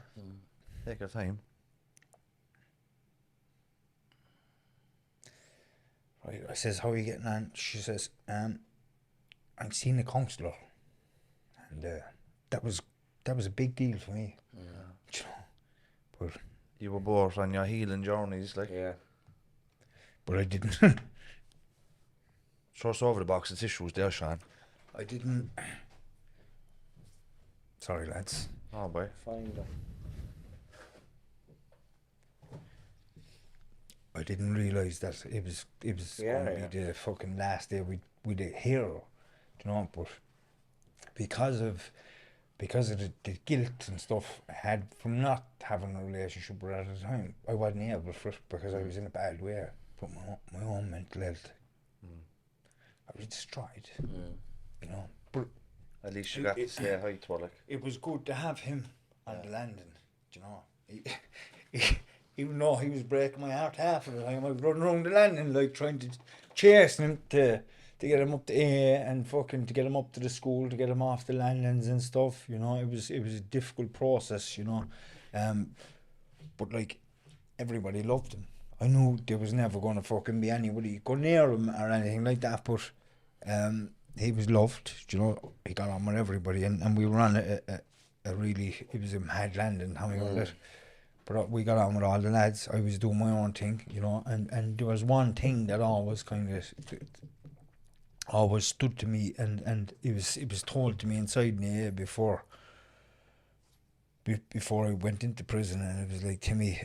Take your time. Right, I says, how are you getting on? She says, I'm seeing a counsellor. And that was a big deal for me. But You were both on your healing journeys, like. Yeah. But I didn't. Throw us over the box of tissues there, Sean. I didn't. Sorry, lads. Oh, boy. Find them. I didn't realise that it was Yeah, going to be the fucking last day we did hero, you know. But because of the guilt and stuff I had from not having a relationship with her at the time, I wasn't able for it because I was in a bad way. But my own mental health, I was destroyed, you know. But At least you got to stay high to her, like. it was good to have him on the landing, you know. Even though he was breaking my heart half of the time, I was running around the landing like trying to chase him to get him up to A and fucking to get him up to the school, to get him off the landings and stuff, you know. It was a difficult process, you know. But like everybody loved him. I knew there was never gonna fucking be anybody go near him or anything like that, but he was loved, you know. He got on with everybody, and we were on a really, it was a mad landing, how we got it. But we got on with all the lads. I was doing my own thing, you know, and there was one thing that always kind of always stood to me, and it was told to me inside me before I went into prison, and it was like, Timmy,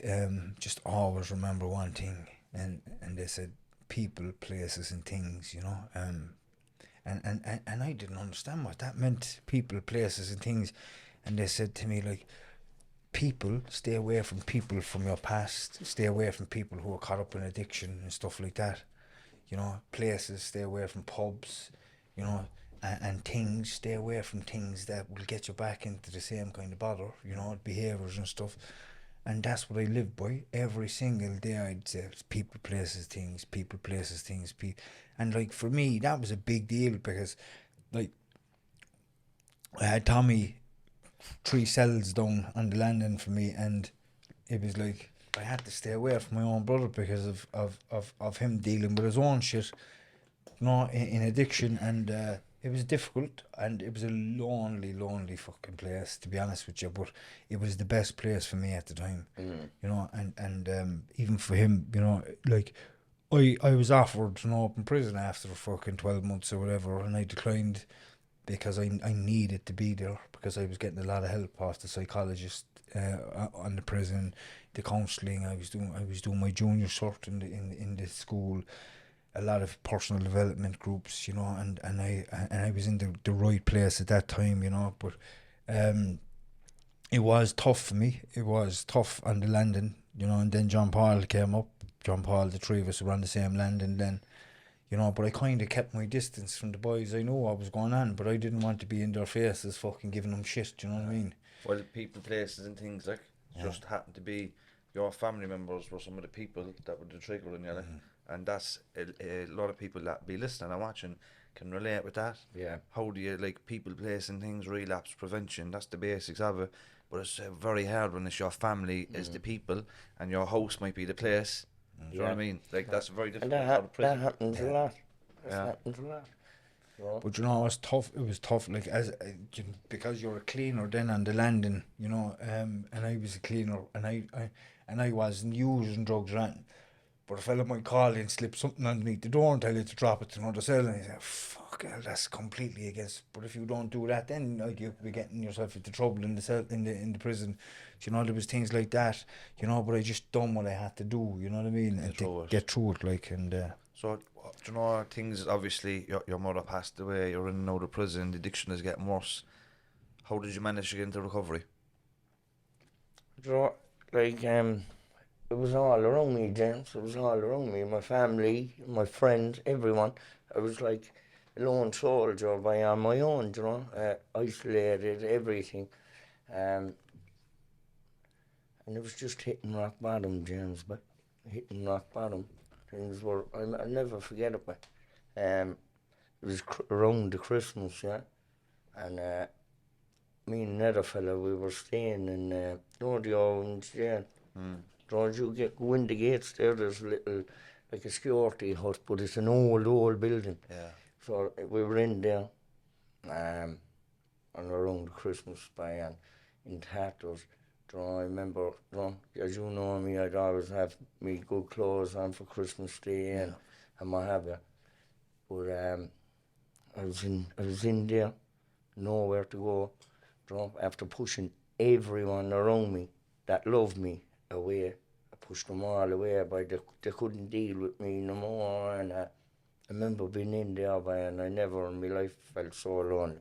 just always remember one thing, and they said people, places, and things, you know, and I didn't understand what that meant, people, places, and things, and they said to me like, people, stay away from people from your past, stay away from people who are caught up in addiction and stuff like that, you know. Places, stay away from pubs, you know, and things, stay away from things that will get you back into the same kind of bother, you know, behaviours and stuff. And that's what I live by every single day. I'd say people, places, things, people, places, things, and like for me that was a big deal, because like I had Tommy 3 cells down on the landing for me, and it was like I had to stay away from my own brother because of him dealing with his own shit, you know, in addiction, and it was difficult, and it was a lonely fucking place, to be honest with you, but it was the best place for me at the time, you know, and even for him, you know, like I was offered an open prison after fucking 12 months or whatever, and I declined because I needed to be there, because I was getting a lot of help off the psychologist on the prison, the counselling. I was doing my junior cert in the school, a lot of personal development groups, you know, and I was in the right place at that time, you know. But it was tough for me. It was tough on the landing, you know. And then John Paul came up. John Paul, the 3 of us were on the same landing then. You know, but I kind of kept my distance from the boys. I knew what was going on, but I didn't want to be in their faces fucking giving them shit, you know what I mean? Well, people, places, and things, like, just happened to be your family members were some of the people that were the trigger in your life. And that's a lot of people that be listening and watching can relate with that. Yeah. How do you, like, people, place, and things, relapse prevention? That's the basics of it. But it's very hard when it's your family is the people and your house might be the place. Do you know what I mean? Like, that's very And difficult. that happens a lot. That Yeah. happens a lot. You know? But you know, it was tough. It was tough, like because you're a cleaner then on the landing, you know. And I was a cleaner, and I wasn't using drugs or anything. But a fella might call you and slip something underneath the door and tell you to drop it to another cell, and you say, "Fuck, hell, that's completely against." But if you don't do that, then like you'll be getting yourself into trouble in the cell, in the prison. You know, there was things like that. You know, but I just done what I had to do. You know what I mean? And to get through it, like, and. So, do you know, things, obviously, your mother passed away, you're in and out of prison, the addiction is getting worse. How did you manage to get into recovery? You know, like, it was all around me, James. It was all around me. My family, my friends, everyone. I was like a lone soldier on my own, you know, isolated, everything. And it was just hitting rock bottom, James, but hitting rock bottom. Things were, I'll never forget it, but it was around the Christmas, yeah, and me and another fella, we were staying in the Owens jail. Don't you go in the gates there, there's a little, like a security hut, but it's an old building. Yeah. So we were in there, and around Christmas by, and in that I remember, as you know me, I'd always have me good clothes on for Christmas Day and what have you. But I was in there, nowhere to go, after pushing everyone around me that loved me away. I pushed them all away, but they couldn't deal with me no more. And I remember being in there, and I never in my life felt so lonely.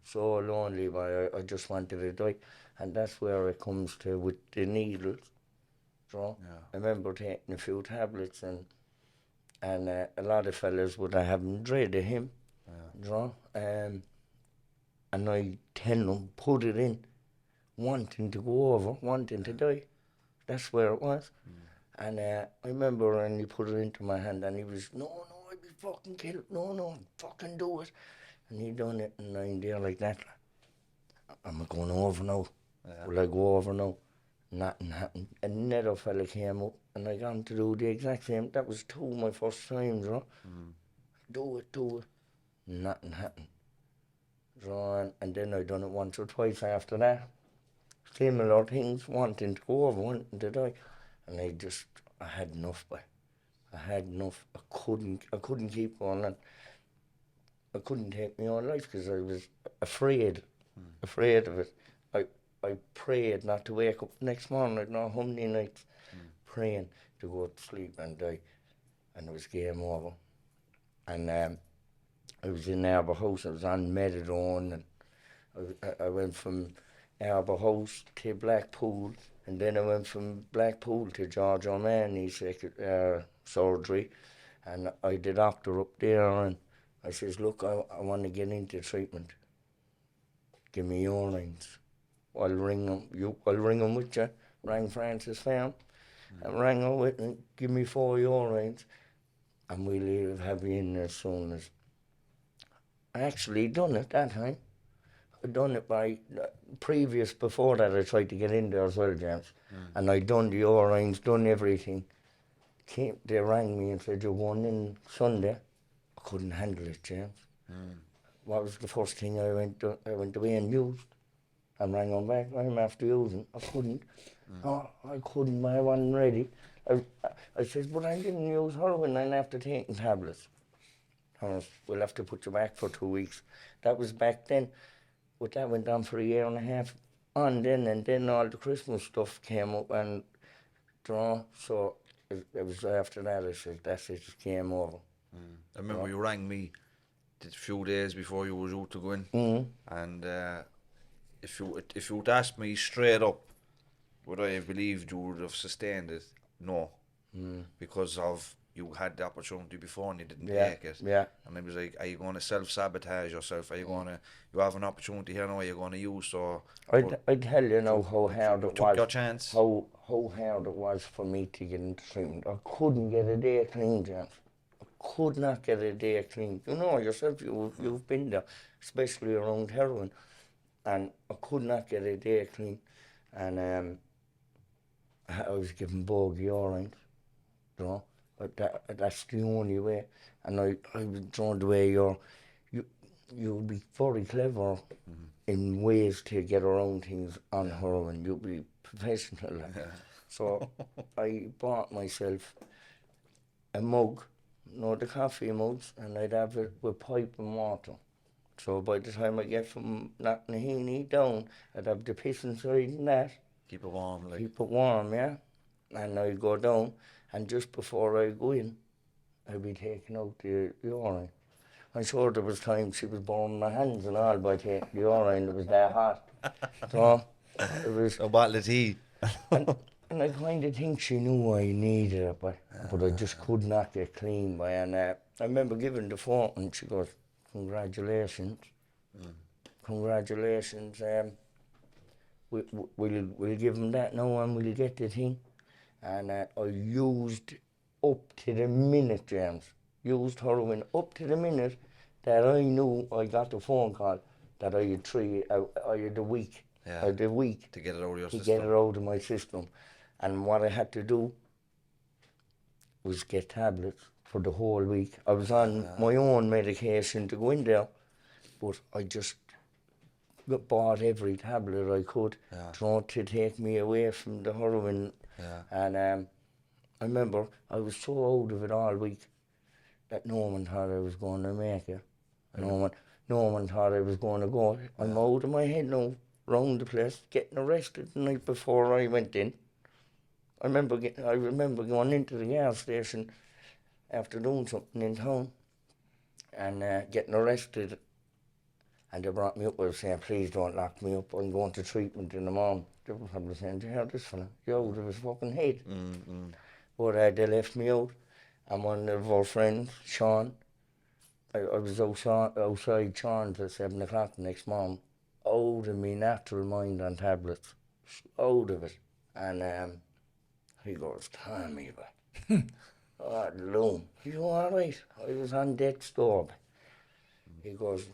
So lonely, but I just wanted to die. And that's where it comes to with the needles. I remember taking a few tablets, and a lot of fellas would have them dread of him. And I tell them, put it in, wanting to go over, wanting to die. That's where it was. And I remember when he put it into my hand, and he was, no, I'd be fucking killed. No, fucking do it. And he done it, and I'm there like that. Am I going over now? Will I go over now? Nothing happened. Another fella came up, and I got him to do the exact same. That was two of my first times, Do it. Nothing happened. And then I done it once or twice after that. Similar things, wanting to go over, wanting to die. And I had enough, boy. I had enough. I couldn't keep going on. I couldn't take my own life because I was afraid of it. I prayed not to wake up the next morning. I'd know how many nights praying to go to sleep and die. And it was game over. And I was in Arbor House. I was on methadone, and I went from Arbor House to Blackpool, and then I went from Blackpool to George O'Mahony's surgery, and I did doctor up there, and I says, look, I want to get into treatment. Give me urines. I'll ring them with you. Rang Francis Farm, and rang her with me. Give me 4 urines, and we'll have you in as soon as. I actually done it that time. I done it before that I tried to get in there as well, James. And I done the urines, done everything. They rang me and said, you're going in Sunday. I couldn't handle it, James. What was the first thing I went away and used? And rang them back, I'm after using. I couldn't. I couldn't, I wasn't ready. I said, but I didn't use heroin, I'm after taking tablets. We'll have to put you back for 2 weeks. That was back then. But that went on for a year and a half on then, and then all the Christmas stuff came up, and so it was after that I said, that's it, it came over. I remember you rang me a few days before you were due to go in, and if you would asked me straight up, would I have believed you would have sustained it? No, because of you had the opportunity before and you didn't take it. Yeah. And it was like, are you going to self-sabotage yourself? Are you going to, you have an opportunity here now, are you going to use? So I tell you now how hard it was. Your chance. How hard it was for me to get into treatment. I couldn't get a day clean, James. I could not get a day clean. You know yourself, you've been there, especially around heroin. And I could not get a day clean. And I was given bogey urines, But that's the only way. And I was drawn the way you'll be very clever in ways to get around things on heroin. You'll be professional. So I bought myself a mug, the coffee mugs, and I'd have it with pipe and water. So by the time I get from Knocknaheeny down, I'd have the piss inside in that. Keep it warm, like. Keep it warm, yeah. And I'd go down, and just before I go in, I'd be taking out the urine. I'm sure there was times she was burning my hands and all by taking the urine. It was that hot. So it was. A bottle of tea. and I kind of think she knew I needed it, but I just could not get clean. And I remember giving the phone, and she goes, "Congratulations, congratulations. We'll give him that now, and we'll get the thing." And I used up to the minute, James. Used heroin up to the minute that I knew I got the phone call that I had a week. Yeah. I had a week to get it out of your system. Get it out of my system. And what I had to do was get tablets for the whole week. I was on my own medication to go in there, but bought every tablet I could, Yeah. to take me away from the heroin. Yeah. And I remember I was so out of it all week that no one thought I was going to make it. No one thought I was going to go. I'm out of my head now, round the place, getting arrested the night before I went in. I remember going into the gas station after doing something in town and getting arrested. And they brought me up. I was saying, please don't lock me up. I'm going to treatment in the morning. They were probably saying, yeah, this fella, you're out of his fucking head. But they left me out. And one of our friends, Sean, I was outside Sean's at 7 o'clock the next morning, out of me natural mind on tablets, out of it. And he goes, Tommy, but oh, loom, you all right? I was on death's door. He goes,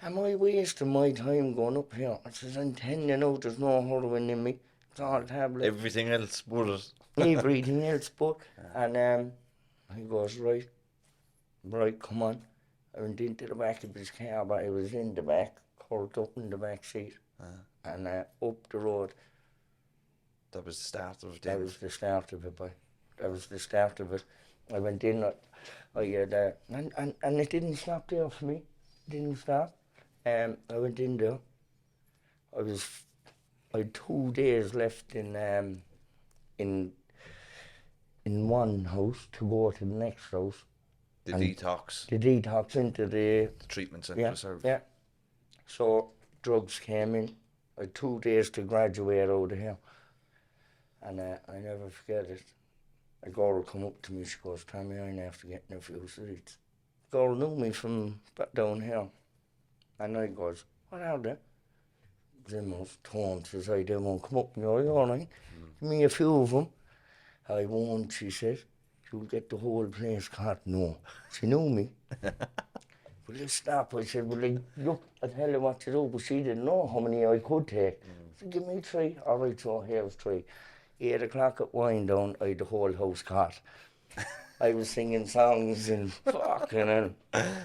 am I wasting my time going up here? I says, I'm telling you now, there's no heroin in me. It's all tablets. Everything else but it. Everything else but. And he goes, right, come on. I went into the back of his car, but I was in the back, curled up in the back seat, and up the road. That was the start of it. That was the start of it, boy. That was the start of it. I went in, I had, and it didn't stop there for me. It didn't stop. I went in there. I had 2 days left in one house to go to the next house. The detox. The detox into the treatment centre. Yeah. So drugs came in. I had 2 days to graduate out of here. And I never forget it. A girl come up to me, she goes, Tommy, I'm after getting a few sweets. The girl knew me from back down here. And I goes, what are they? Zimmer's tones, says I, they won't come up and go, all right, give me a few of them. I won't, she said. You'll get the whole place caught. No. She knew me. Will you stop? I said, well, look, I'll tell you what to do. But she didn't know how many I could take. She said, give me 3. All right, so here's 3. 8 o'clock at wind down, I had the whole house caught. I was singing songs and fucking hell.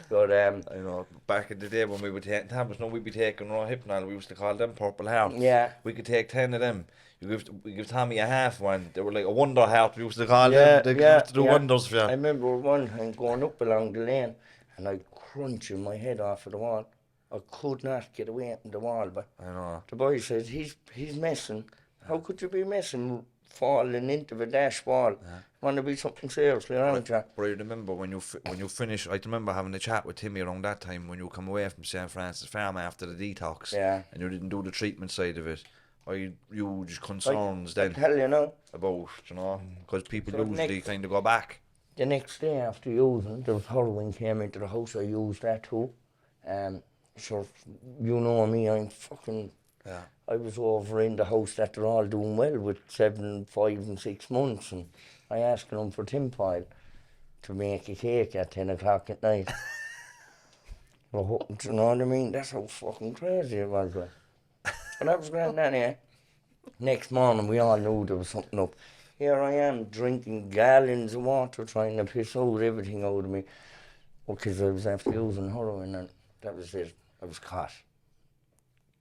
But I know, back in the day when we would take tablets, we'd be taking raw hypnol, we used to call them Purple Hearts. Yeah. We could take 10 of them. We give Tommy a half one. They were like a wonder heart, we used to call them. They used to do wonders for you. I remember one time going up along the lane and I crunching my head off of the wall. I could not get away from the wall, but I know. The boy says, he's messing. How could you be messing? Falling into the dash wall. Want to be something seriously, aren't you? But I remember when you finish, I remember having a chat with Timmy around that time when you come away from St. Francis Farm after the detox. Yeah. And you didn't do the treatment side of it. Huge concerns then. I tell you now. About, because people usually kind of go back. The next day after using, there was heroin came into the house. I used that too. So, you know me, I'm fucking... Yeah. I was over in the house that they're all doing well with 7, 5 and 6 months, and I asked them for tinfoil to make a cake at 10 o'clock at night. Do you know what I mean? That's how fucking crazy it was. But that was grand anyway. Next morning we all knew there was something up. Here I am drinking gallons of water trying to piss out everything out of me because I was after using heroin, and that was it. I was caught.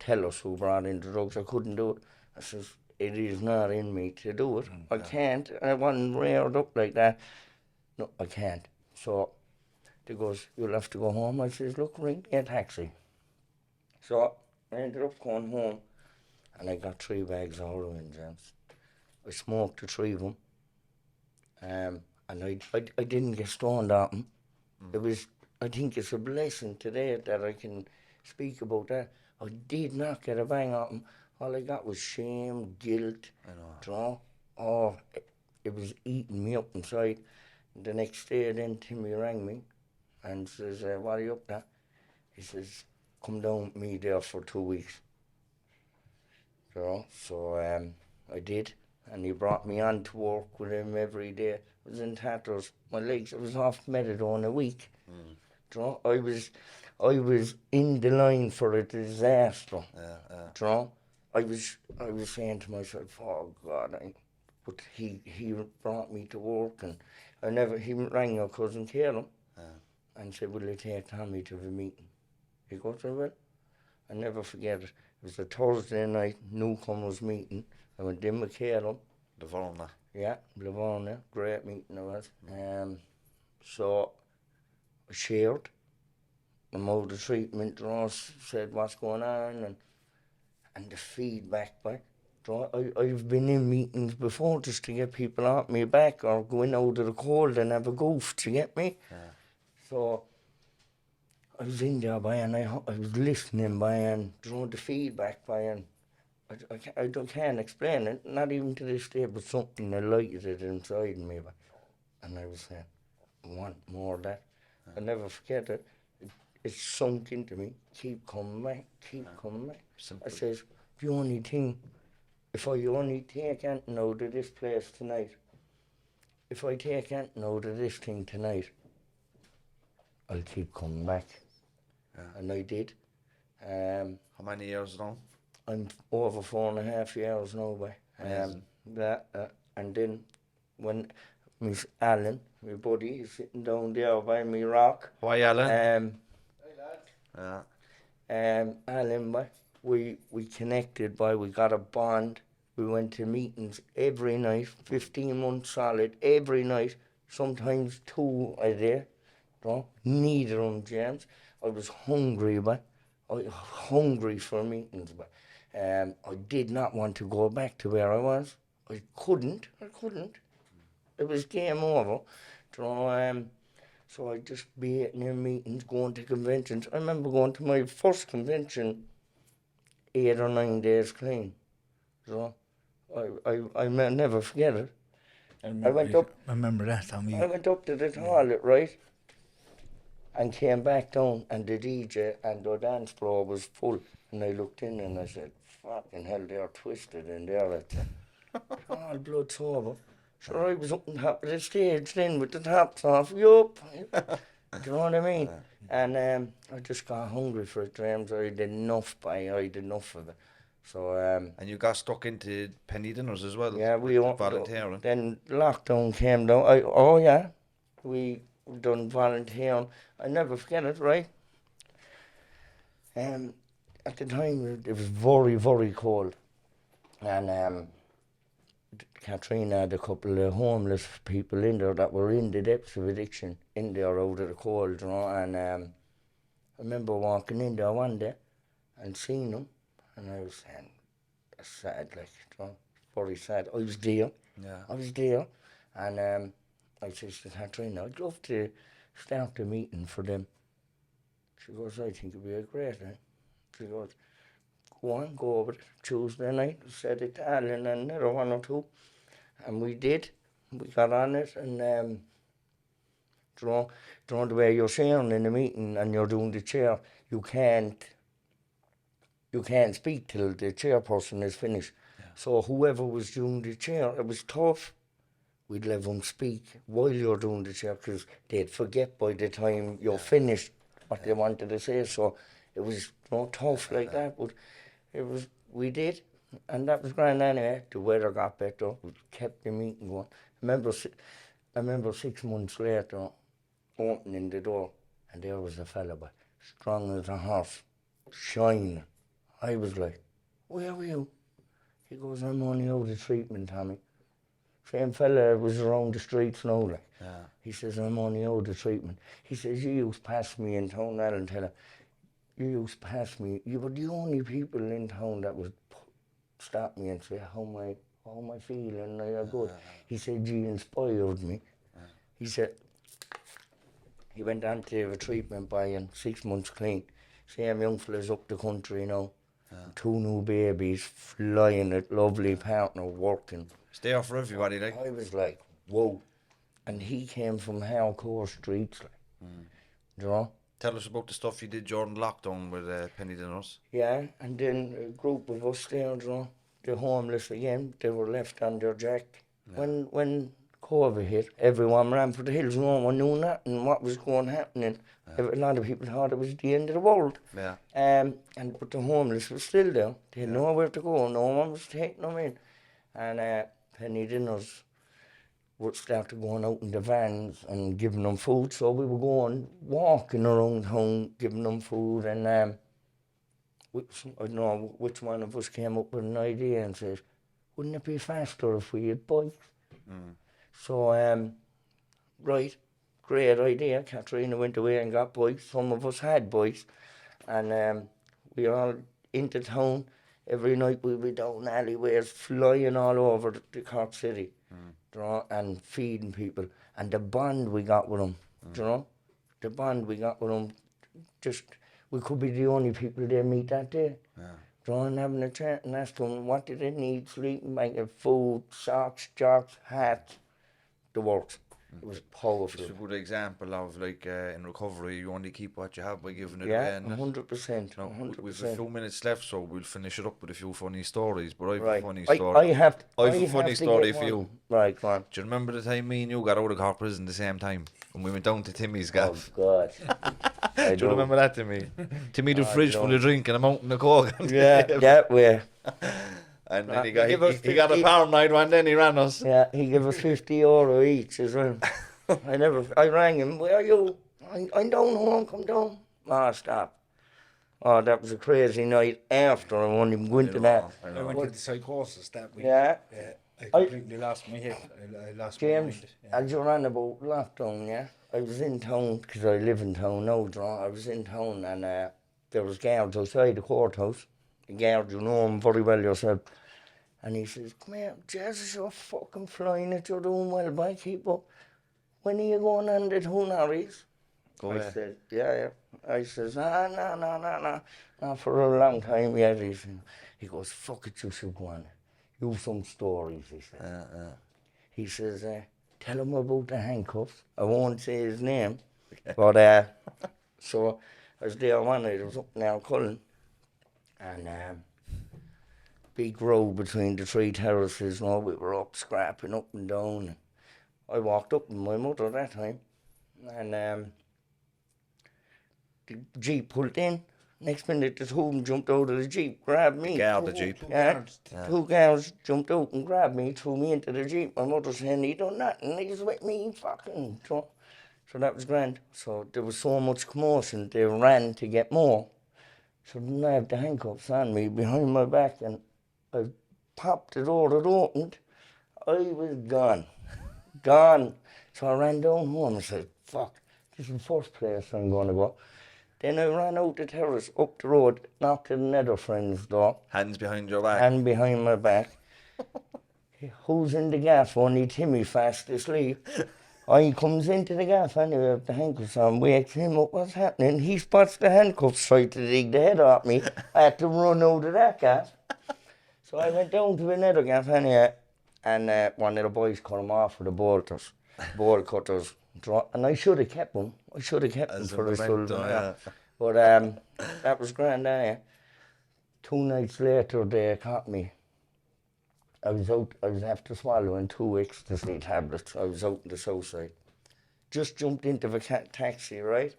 Tell us who brought in the drugs. I couldn't do it. I says, it is not in me to do it. I can't. I wasn't reared up like that. No, I can't. So they goes, you'll have to go home. I says, look, ring me a taxi. So I ended up going home and I got 3 bags of heroin, James. I smoked the 3 of them. And I didn't get stoned at them. It was, I think it's a blessing today that I can speak about that. I did not get a bang at him. All I got was shame, guilt. I know. You know? Oh, it was eating me up inside. The next day then Timmy rang me and says, what are you up to? He says, come down with me there for 2 weeks. You know? So I did. And he brought me on to work with him every day. I was in tatters. My legs, I was off methadone a week. You know? I was in the line for a disaster. You know? I was saying to myself, oh God, but he brought me to work, and he rang your cousin Caleb and said, will you take Tommy to the meeting? He goes, I will. I never forget it. It was a Thursday night newcomers meeting. I went in with Caleb. Livorno. Yeah, Livorno. Great meeting it was. So I shared. I'm out of treatment. Ross said what's going on, and the feedback back. I've been in meetings before just to get people off me back or going out of the cold and have a goof to get me. Yeah. So I was in there by and I was listening by and the feedback by and I can't explain it, not even to this day, but something that lighted it inside me. And I was saying, I want more of that. I never forget it. It sunk into me. Keep coming back, keep coming back. Simple. I says, the only thing, if I only take anything out of this place tonight, if I take anything out of this thing tonight, I'll keep coming back. Yeah. And I did. How many years now? I'm over 4.5 years now, boy. And then when Miss Alan, my buddy, is sitting down there by me rock. Why, Alan? Alan, boy, we connected, boy. We got a bond. We went to meetings every night, 15 months solid, every night. Sometimes 2 a day. Neither of them, James. I was hungry, boy. I was hungry for meetings, boy. I did not want to go back to where I was. I couldn't. It was game over. So I'd just be in meetings, going to conventions. I remember going to my first convention 8 or 9 days clean. So I may never forget it. I remember that, Tommy. I went up to the toilet, right? And came back down, and the DJ and the dance floor was full. And I looked in and I said, fucking hell, they're twisted in there. It's all blood sober. So I was up on top of the stage then with the tops off. Yup. Do you know what I mean? And I just got hungry for it, James. I had enough of it. So and you got stuck into penny dinners as well. Yeah, we volunteering. Then lockdown came down. We done volunteering. I never forget it, right? At the time it was very, very cold, and Katrina had a couple of homeless people in there that were in the depths of addiction, in there out of the cold, and I remember walking in there one day and seeing them, and I was saying, that's sad, very sad. I was there. Yeah. I was there, and I said to Katrina, I'd love to start a meeting for them. She goes, I think it'd be a great thing. She goes, go over it Tuesday night. Said it to Alan and another 1 or 2. And we did. We got on it, and the way you're sharing in the meeting and you're doing the chair, you can't speak till the chairperson is finished. Yeah. So whoever was doing the chair, it was tough. We'd let them speak while you're doing the chair, because they'd forget by the time you're finished what they wanted to say. So it was tough like that, but we did, and that was grand anyway. The weather got better. We kept the meeting going. I remember 6 months later opening the door, and there was a fella, strong as a horse, shining. I was like, where were you? He goes, I'm only out of treatment, Tommy. Same fella was around the streets now, Yeah. He says, I'm only out of treatment. He says, you used past me in town, Alan, tell her, you used past me. You were the only people in town that would stop me and say, how am I feeling? Are you good? He said, you inspired me. He said, he went on to have a treatment by in 6 months clean. Same young fella's up the country now. 2 new babies, flying it, lovely partner, working. It's there for everybody, I was like, whoa. And he came from hardcore streets, you know? Tell us about the stuff you did during lockdown with penny dinners. Yeah, and then a group of us there, you know, the homeless again, they were left on their jack. Yeah. When COVID hit, everyone ran for the hills. No one knew nothing, what was happening. Yeah. A lot of people thought it was the end of the world. Yeah. But the homeless were still there. They had nowhere to go. No one was taking them in. And penny dinners would start going out in the vans and giving them food. So we were walking around town, giving them food, and I don't know which one of us came up with an idea and said, wouldn't it be faster if we had bikes? So, right, great idea. Katrina went away and got bikes. Some of us had bikes. And we all into town. Every night we'd be down alleyways, flying all over the Cork City, you know, and feeding people. And the bond we got with them, you know, the bond we got with them, just, we could be the only people they meet that day. You know, and having a chat and asking them what do they need, sleeping blanket, food, socks, jocks, hats, the works. It was powerful. It's a good example of like in recovery, you only keep what you have by giving it Yeah, away. 100%. No, 100%. we've a few minutes left, so we'll finish it up with a few funny stories. But I've Right. a funny I story. have a funny to story get for you. one. Right, go on. Do you remember the time me and you got out of Cork prison the same time? And we went down to Timmy's gaff. Oh, God. I Do you remember that, Timmy? Timmy, the fridge full of drink and a mountain of coke. Yeah, that way. And then he He got a paranoid one, then he ran us. Yeah, he gave us €50 each as well. I rang him, where are you? I'm down home, come down. Oh, stop. Oh, that was a crazy night after. I won't even go into that. I went into psychosis that week. Yeah. I completely lost my head. I lost my James, mind. Yeah. as you ran about lockdown, yeah, I was in town, because I live in town now, you know, I was in town and there was guards outside the courthouse. The guard, you know him very well yourself. And he says, come here, Jesus, you're fucking flying it, you're doing well, boy, keep up. When are you going on the two Norries? I said, yeah. I says, no, for a long time yet. He goes, fuck it, you should go on. You've some stories, he said. He says, tell him about the handcuffs. I won't say his name. But, so I was there one night, I was up in Cullen. And big road between the three terraces, you know, we were up scrapping up and down. I walked up with my mother that time, and the Jeep pulled in. Next minute, the two of them jumped out of the Jeep, grabbed me. The Jeep. Yeah, two girls jumped out and grabbed me, threw me into the Jeep. My mother saying, he done nothing, he's with me, fucking. So that was grand. So there was so much commotion, they ran to get more. So then I have the handcuffs on me behind my back, and I popped the door that opened. I was gone. So I ran down home and said, fuck, this is the first place I'm going to go. Then I ran out the terrace, up the road, knocked at another friend's door. Hands behind your back. Hand behind my back. Who's in the gaff? Only Timmy fast asleep. I comes into the gaff anyway with the handcuffs on, wakes him up, what's happening? He spots the handcuffs, tried to dig the head off me. I had to run out of that gaff. So I went down to another gaff anyway, and one of the boys cut him off with the bolt cutters. And I should have kept them. For his full. Yeah. But that was grand anyway. 2 nights later, they caught me. I was after swallowing 2 ecstasy tablets. I was out in the south side. Just jumped into the taxi, right?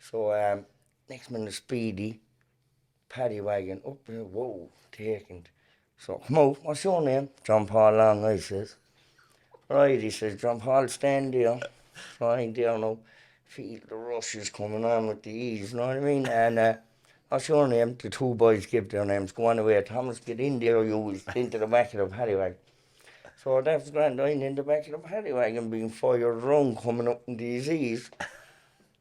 So next minute, speedy, paddy wagon, up there, whoa, taken. So, come out, what's your name? John Paul Long, I says. Right, he says, John Paul, stand there. So I'm there now, feel the rushes coming on with the ease, you know what I mean? And what's your name? The 2 boys give their names, go on away. Thomas, get in there, you into the back of the paddy wagon. So that's grand, I'm in the back of the paddy wagon being fired around coming up in these ease.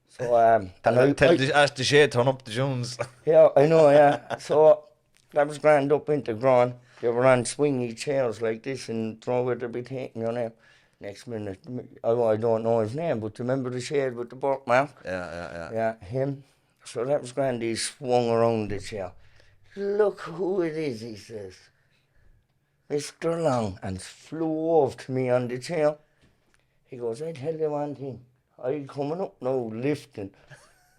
So, Ask the shade, turn up the Jones. Yeah, I know, yeah. So that was grand up into Gran. They were on swingy chairs like this and throw where they'd be taking your name. Next minute, I don't know his name, but remember the shade with the birthmark? Yeah, him. So that was grand. He swung around the chair. Look who it is, he says. Mr. Long, and flew over to me on the chair. He goes, I tell you one thing. I'm coming up now, lifting.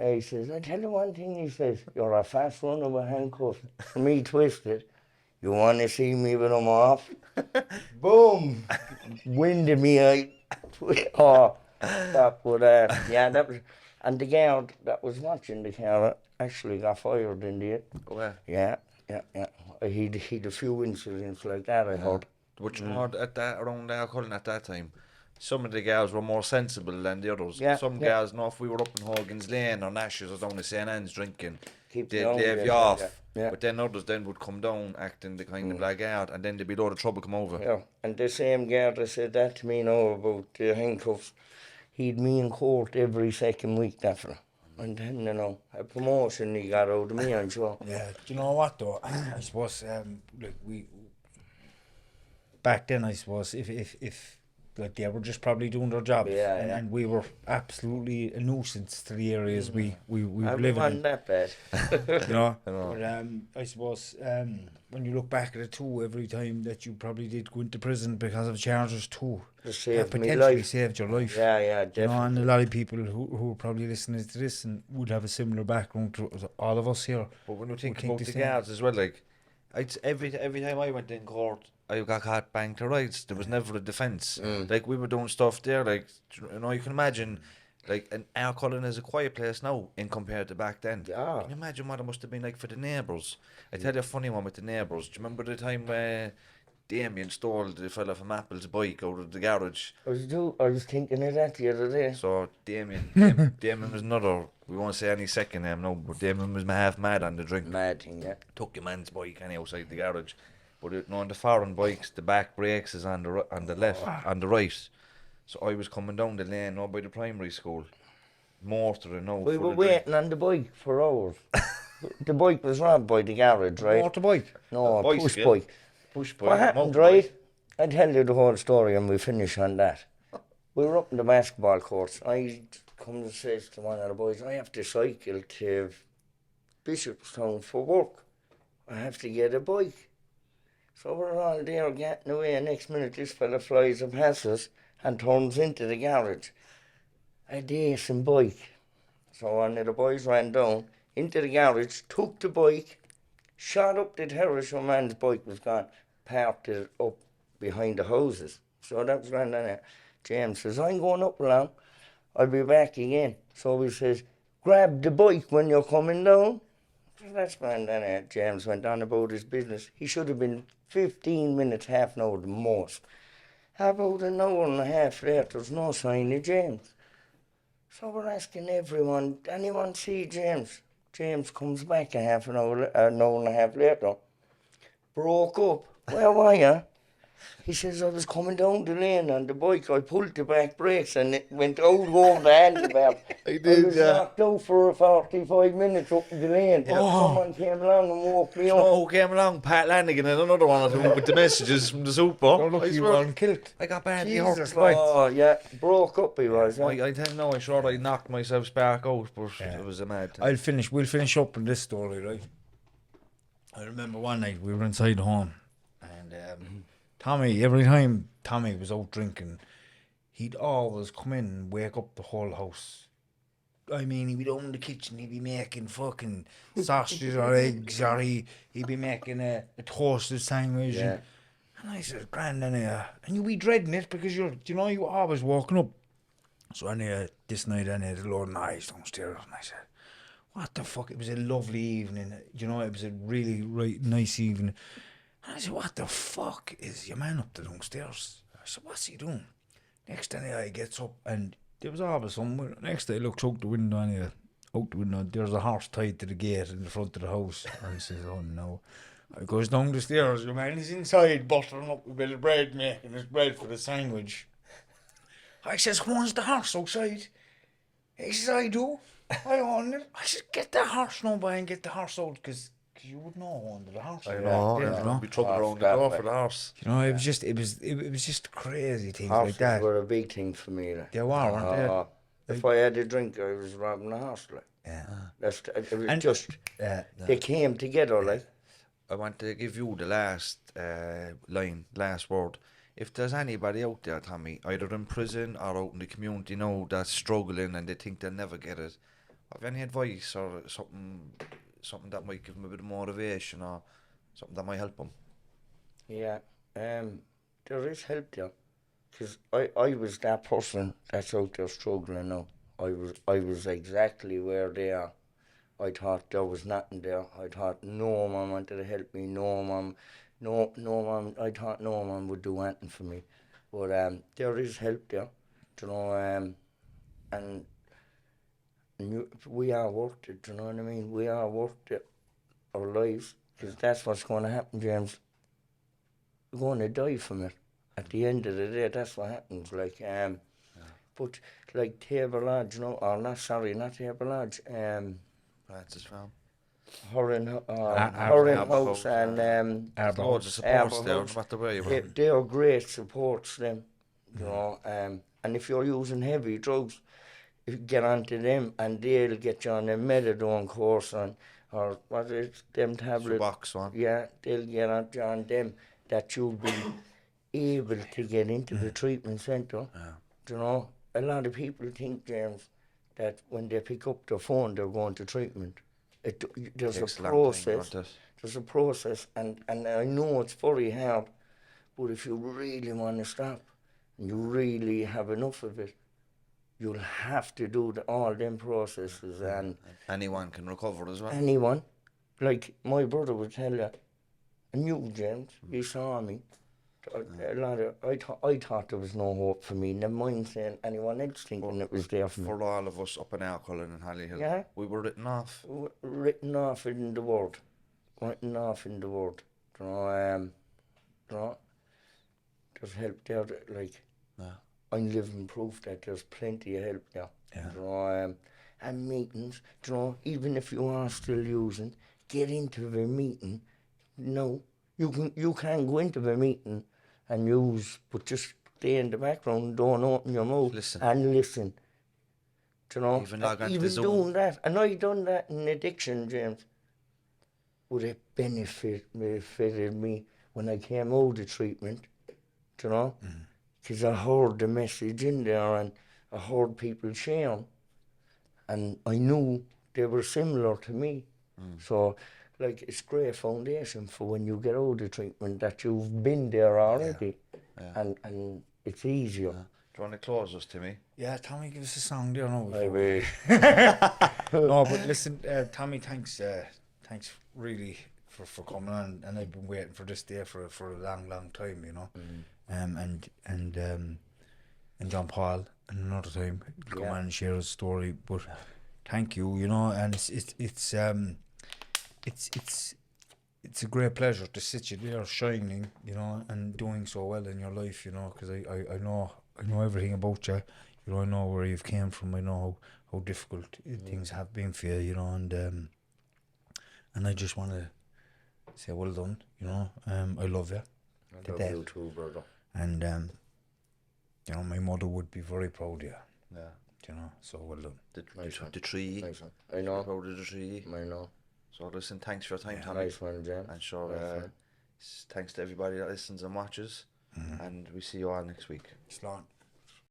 He says, I tell you one thing, he says, you're a fast runner with handcuffs. Me twisted. You want to see me with them off? Boom! Winded me out. Oh, that would, yeah, that was, and the guard that was watching the car actually got fired in the end. Oh, yeah. He'd a few incidents like that, I heard. But you know, around Cullen at that time, some of the girls were more sensible than the others. Yeah, Some girls, if we were up in Hogan's Lane or Nash's or down the St. Anne's drinking, keep They'd down leave there, you off. Yeah. But then others then would come down acting the kind of blackguard, and then there'd be a load of trouble come over. Yeah, and the same guard that said that to me now about the handcuffs, he'd me in court every second week, that fella. And then, you know, a promotion he got out of me, I'm sure. Yeah, do you know what though? I suppose like we back then, I suppose if like they were just probably doing their job, Yeah, and we were absolutely a nuisance to the areas we I live wasn't in. that bad. You know, I know. but I suppose when you look back at it too, every time that you probably did go into prison because of charges too, It saved me potentially life. saved your life. Yeah, You know, definitely. and a lot of people who are probably listening to this and would have a similar background to all of us here. But when you think think about the the same. guards as well, like, every time I went in court, I got caught bang to rights. There was never a defence. Like, we were doing stuff there, like, you know, you can imagine, like, our Cullen is a quiet place now in compared to back then. Yeah. Can you imagine what it must have been like for the neighbours? I tell you a funny one with the neighbours. Do you remember the time where Damien stole the fella from Apple's bike out of the garage? I was thinking of that the other day. So Damien was another, we won't say any second name now, but Damien was half mad on the drink. Mad thing, yeah. Took your man's bike and outside the garage. But you know, on the foreign bikes, the back brakes is on the left, on the right. So I was coming down the lane by the primary school. Mortar and We were waiting on the bike for hours. The bike was robbed by the garage, right? Motorbike. No, a push bicycle. bike. Push What bike. happened, motorbike. right? I tell you the whole story and we finish on that. We were up in the basketball courts. I come and says to one of the boys, I have to cycle to Bishopstown for work. I have to get a bike. So we're all there getting away, and next minute this fella flies and passes and turns into the garage. A decent bike. So one of the boys ran down into the garage, took the bike, shot up the terrace. Your man's bike was gone, parked it up behind the houses. So that was ran down there. James says, I'm going up along, I'll be back again. So he says, grab the bike when you're coming down. So that's ran down there. James went on about his business. He should have been 15 minutes, half an hour the most. About an hour and a half later, there's no sign of James. So we're asking everyone, anyone see James? James comes back an hour and a half later. Broke up. Where were you? He says, I was coming down the lane on the bike. I pulled the back brakes and it went out over the handlebar. I was knocked out for 45 minutes up the lane. Someone came along and woke me up. Oh, who came along? Pat Lanigan and another one or two with the messages from the super. Oh, look, you weren't killed. I got badly Jesus hurt. Christ. Oh, yeah, broke up he was. Yeah. I tell you now, I thought I knocked myself spark out, but it was a mad thing. We'll finish up in this story, right? I remember one night we were inside home and Tommy, every time Tommy was out drinking, he'd always come in and wake up the whole house. I mean, he'd be down in the kitchen, he'd be making fucking sausages or eggs, or he'd be making a toasted sandwich. Yeah. And I said, Grand, and you'd be dreading it because you're always walking up. So this night I had a load of knives downstairs, and I said, what the fuck? It was a lovely evening, it was a really nice evening. And I said, what the fuck is your man up to downstairs? I said, what's he doing? Next day I gets up and there was always somewhere. Next day I looked out the window and there's a horse tied to the gate in the front of the house. And I says, oh no. I goes down the stairs, your man is inside buttering up a bit of bread, making his bread for the sandwich. I says, who's the horse outside? He says, I do. I own it. I said, get the horse now, boy, and get the horse out, because you would know who owned the horse. I know. We took around the door for the horse. You know, it was just crazy things Horses like that. were a big thing for me. Like. They were, weren't they? If I had a drink, I was robbing a horse. Like. Yeah. It was And- just, they came together, like. I want to give you the last last word. If there's anybody out there, Tommy, either in prison or out in the community now that's struggling and they think they'll never get it, have any advice or something that might give them a bit of motivation or something that might help them? Yeah, there is help there. Because I was that person that's out there struggling now. I was exactly where they are. I thought there was nothing there. I thought no man wanted to help me. No man. I thought no man would do anything for me. But there is help there, you know. And And we are worth it, you know what I mean? We are worth it, our lives, because that's what's going to happen, James. We're going to die from it. At the end of the day, that's what happens. Like, but like Table Lodge, you know, or not Table Lodge, Francis Farm. Arbor House and Arbor Loads of supports there, no matter where you are. they are great supports, them, you know. And if you're using heavy drugs, if you get onto them, and they'll get you on a methadone course or what is it, them tablets. Box one. Yeah, they'll get on them that you'll be able to get into the treatment centre. Yeah. You know, a lot of people think, James, that when they pick up their phone, they're going to treatment. There's a process. There's a process, and I know it's very hard, but if you really want to stop, and you really have enough of it, you'll have to do all them processes. And anyone can recover as well. Anyone. Like my brother would tell you, and you, James, you saw me. I thought there was no hope for me. Never mind saying anyone else thinking it was there for me. For all of us up in Alcolin and Hollyhill, Yeah. we were written off. Written off in the world. Written off in the world. You know, there's help there. Like, I'm living proof that there's plenty of help there. Yeah. You know, and meetings. You know, even if you are still using, get into the meeting. No, you can go into the meeting and use, but just stay in the background, don't open your mouth and listen. You know, even doing that, and I done that in addiction, James. Would it benefited me when I came out of treatment, you know? Because I heard the message in there and I heard people sharing, and I knew they were similar to me. So, like, it's great foundation for when you get out of treatment that you've been there already, and it's easier. Do you want to close us, Timmy? Yeah, Tommy, give us a song there now. I wish. No, but listen, Tommy, thanks really for coming on, and I've been waiting for this day for a long time, you know. And John Paul another time come on and share his story. But thank you, you know, and it's a great pleasure to sit you there shining, you know, and doing so well in your life, you know, because I know everything about you. You know, I know where you've came from. I know how difficult things have been for you, you know, and I just want to say well done, you know. I love you. I love you too, brother. And you know, my mother would be very proud of you. Yeah. You know, so well done. The tree. Nice one. I know. Proud of the tree. I know. So listen, thanks for your time, Tommy. Nice one, James. And sure, thanks to everybody that listens and watches. And we see you all next week. Slán.